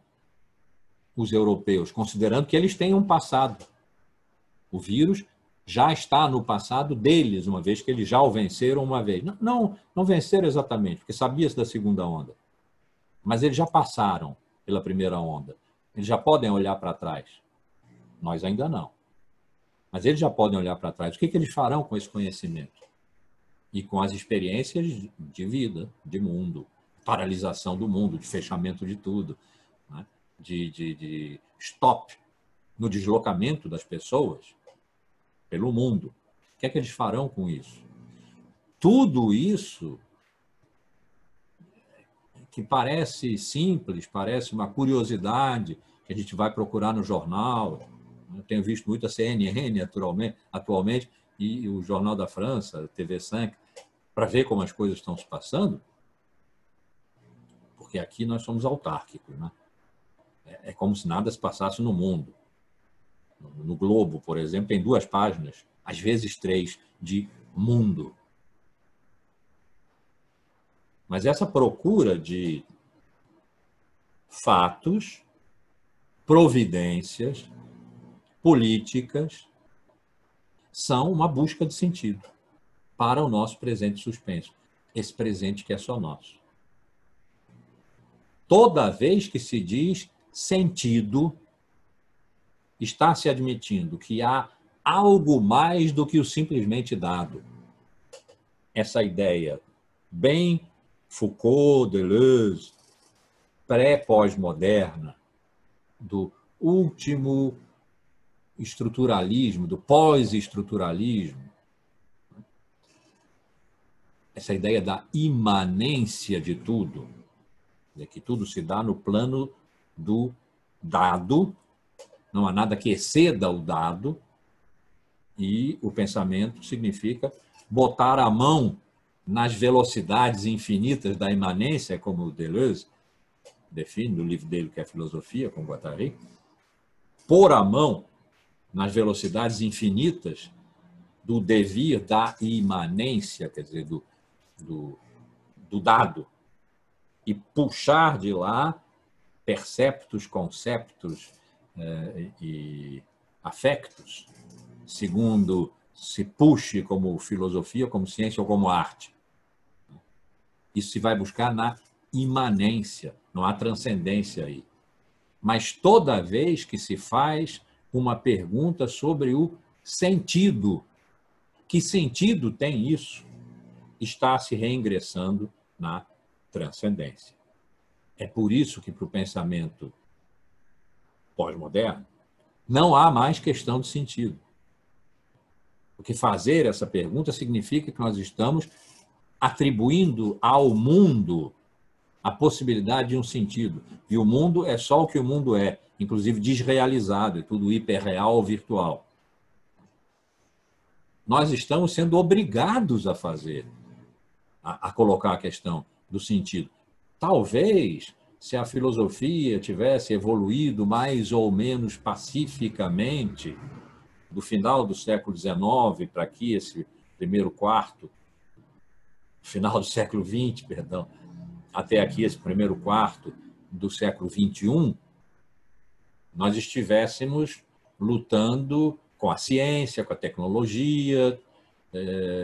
os europeus, considerando que eles têm um passado? O vírus já está no passado deles, uma vez que eles já o venceram uma vez. Não venceram exatamente, porque sabia-se da segunda onda. Mas eles já passaram pela primeira onda. Eles já podem olhar para trás. Nós ainda não. Mas eles já podem olhar para trás. O que eles farão com esse conhecimento? E com as experiências de vida, de mundo, paralisação do mundo, de fechamento de tudo, né? de stop no deslocamento das pessoas pelo mundo. O que é que eles farão com isso? Tudo isso que parece simples, parece uma curiosidade que a gente vai procurar no jornal. Eu tenho visto muito a CNN atualmente e o Jornal da França, a TV5, para ver como as coisas estão se passando, porque aqui nós somos autárquicos, né? É como se nada se passasse no mundo. No Globo, por exemplo, tem 2 páginas, às vezes 3, de mundo. Mas essa procura de fatos, providências, políticas, são uma busca de sentido para o nosso presente suspenso. Esse presente que é só nosso. Toda vez que se diz sentido, está se admitindo que há algo mais do que o simplesmente dado. Essa ideia bem Foucault, Deleuze, pré-pós-moderna, do último estruturalismo, do pós-estruturalismo, essa ideia da imanência de tudo, que tudo se dá no plano do dado, não há nada que exceda o dado, e o pensamento significa botar a mão nas velocidades infinitas da imanência, como o Deleuze define no livro dele, que é Filosofia, com Guattari, pôr a mão nas velocidades infinitas do devir, da imanência, quer dizer, do dado, e puxar de lá perceptos, conceptos e afectos, segundo se puxe como filosofia, como ciência ou como arte. Isso se vai buscar na imanência, não há transcendência aí. Mas toda vez que se faz uma pergunta sobre o sentido, que sentido tem isso, está se reingressando na transcendência. É por isso que, para o pensamento pós-moderno, não há mais questão de sentido. Porque fazer essa pergunta significa que nós estamos atribuindo ao mundo a possibilidade de um sentido. E o mundo é só o que o mundo é, inclusive desrealizado, é tudo hiperreal ou virtual. Nós estamos sendo obrigados a fazer, a colocar a questão do sentido. Talvez, se a filosofia tivesse evoluído mais ou menos pacificamente, do final do século XIX para aqui, esse primeiro quarto, final do século XX, perdão, até aqui, esse primeiro quarto do século XXI, nós estivéssemos lutando com a ciência, com a tecnologia,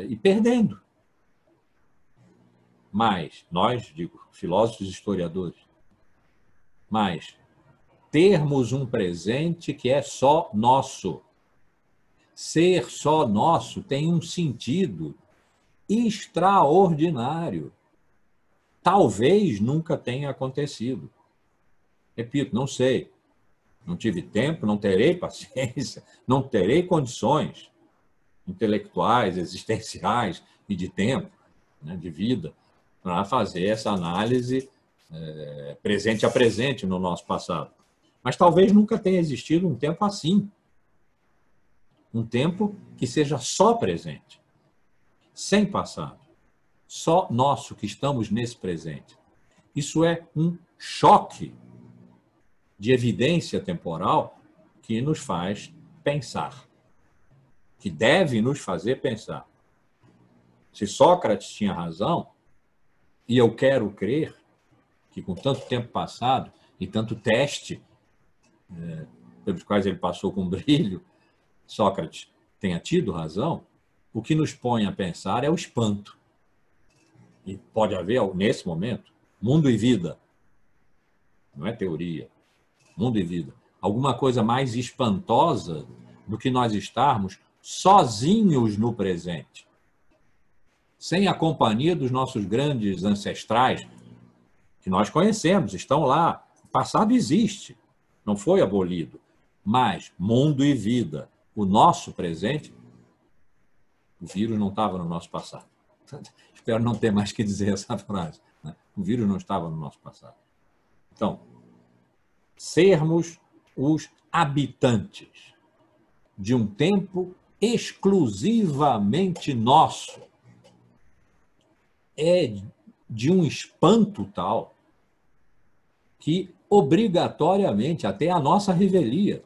e perdendo. Mas, nós, digo, filósofos e historiadores, mas termos um presente que é só nosso. Ser só nosso tem um sentido extraordinário. Talvez nunca tenha acontecido. Repito, não sei. Não tive tempo, não terei paciência, não terei condições intelectuais, existenciais e de tempo, né, de vida, para fazer essa análise presente a presente no nosso passado. Mas talvez nunca tenha existido um tempo assim. Um tempo que seja só presente, sem passado, só nosso, que estamos nesse presente. Isso é um choque de evidência temporal que nos faz pensar, que deve nos fazer pensar. Se Sócrates tinha razão, e eu quero crer que com tanto tempo passado e tanto teste pelos quais ele passou com brilho, Sócrates tenha tido razão, o que nos põe a pensar é o espanto. E pode haver, nesse momento, mundo e vida. Não é teoria. Mundo e vida. Alguma coisa mais espantosa do que nós estarmos sozinhos no presente, sem a companhia dos nossos grandes ancestrais, que nós conhecemos, estão lá. O passado existe, não foi abolido. Mas mundo e vida, o nosso presente, o vírus não estava no nosso passado. Espero não ter mais que dizer essa frase, né? O vírus não estava no nosso passado. Então, sermos os habitantes de um tempo exclusivamente nosso é de um espanto tal que, obrigatoriamente, até a nossa revelia,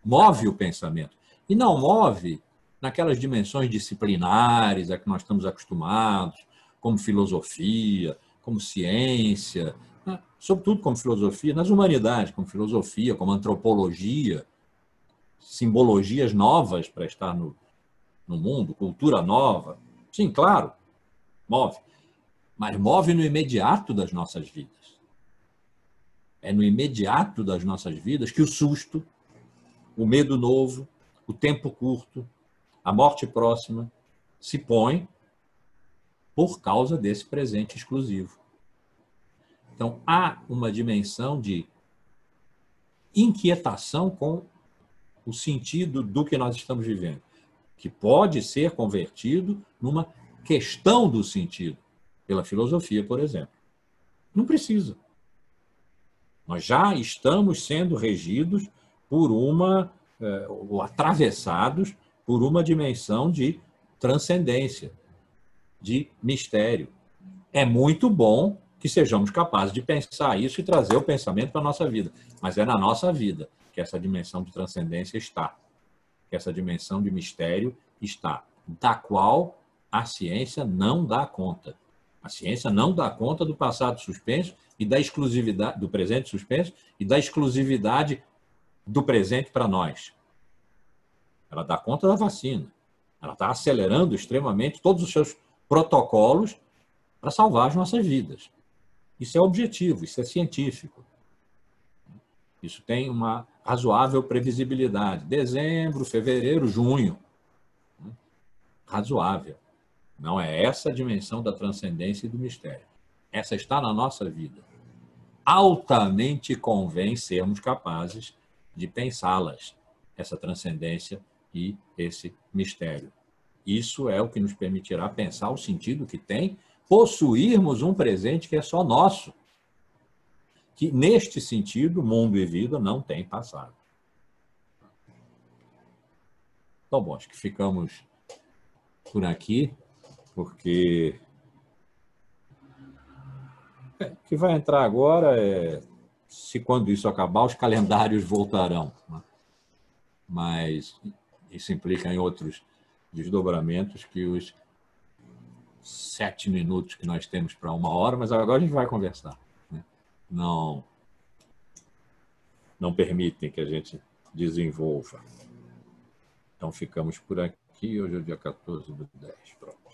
move o pensamento. E não move naquelas dimensões disciplinares a que nós estamos acostumados, como filosofia, como ciência, né? Sobretudo como filosofia, nas humanidades, como filosofia, como antropologia, simbologias novas para estar no mundo, cultura nova. Sim, claro, move. Mas move no imediato das nossas vidas. É no imediato das nossas vidas que o susto, o medo novo, o tempo curto, a morte próxima se põe por causa desse presente exclusivo. Então, há uma dimensão de inquietação com o sentido do que nós estamos vivendo, que pode ser convertido numa questão do sentido, pela filosofia, por exemplo. Não precisa. Nós já estamos sendo regidos por ou atravessados por uma dimensão de transcendência, de mistério. É muito bom que sejamos capazes de pensar isso e trazer o pensamento para a nossa vida, mas é na nossa vida que essa dimensão de transcendência está. que essa dimensão de mistério está, da qual a ciência não dá conta. A ciência não dá conta do passado suspenso e da exclusividade do presente suspenso e da exclusividade do presente para nós. Ela dá conta da vacina. Ela está acelerando extremamente todos os seus protocolos para salvar as nossas vidas. Isso é objetivo, isso é científico. Isso tem uma razoável previsibilidade. Dezembro, fevereiro, junho. Razoável. Não é essa a dimensão da transcendência e do mistério. Essa está na nossa vida. Altamente convém sermos capazes de pensá-las, essa transcendência e esse mistério. Isso é o que nos permitirá pensar o sentido que tem possuirmos um presente que é só nosso. Que, neste sentido, mundo e vida não têm passado. Então, bom, acho que ficamos por aqui, porque o que vai entrar agora é se, quando isso acabar, os calendários voltarão. Mas isso implica em outros desdobramentos que os 7 minutos que nós temos para 1 hora, mas agora a gente vai conversar. Não permitem que a gente desenvolva. Então, ficamos por aqui. Hoje é o dia 14/10. Pronto.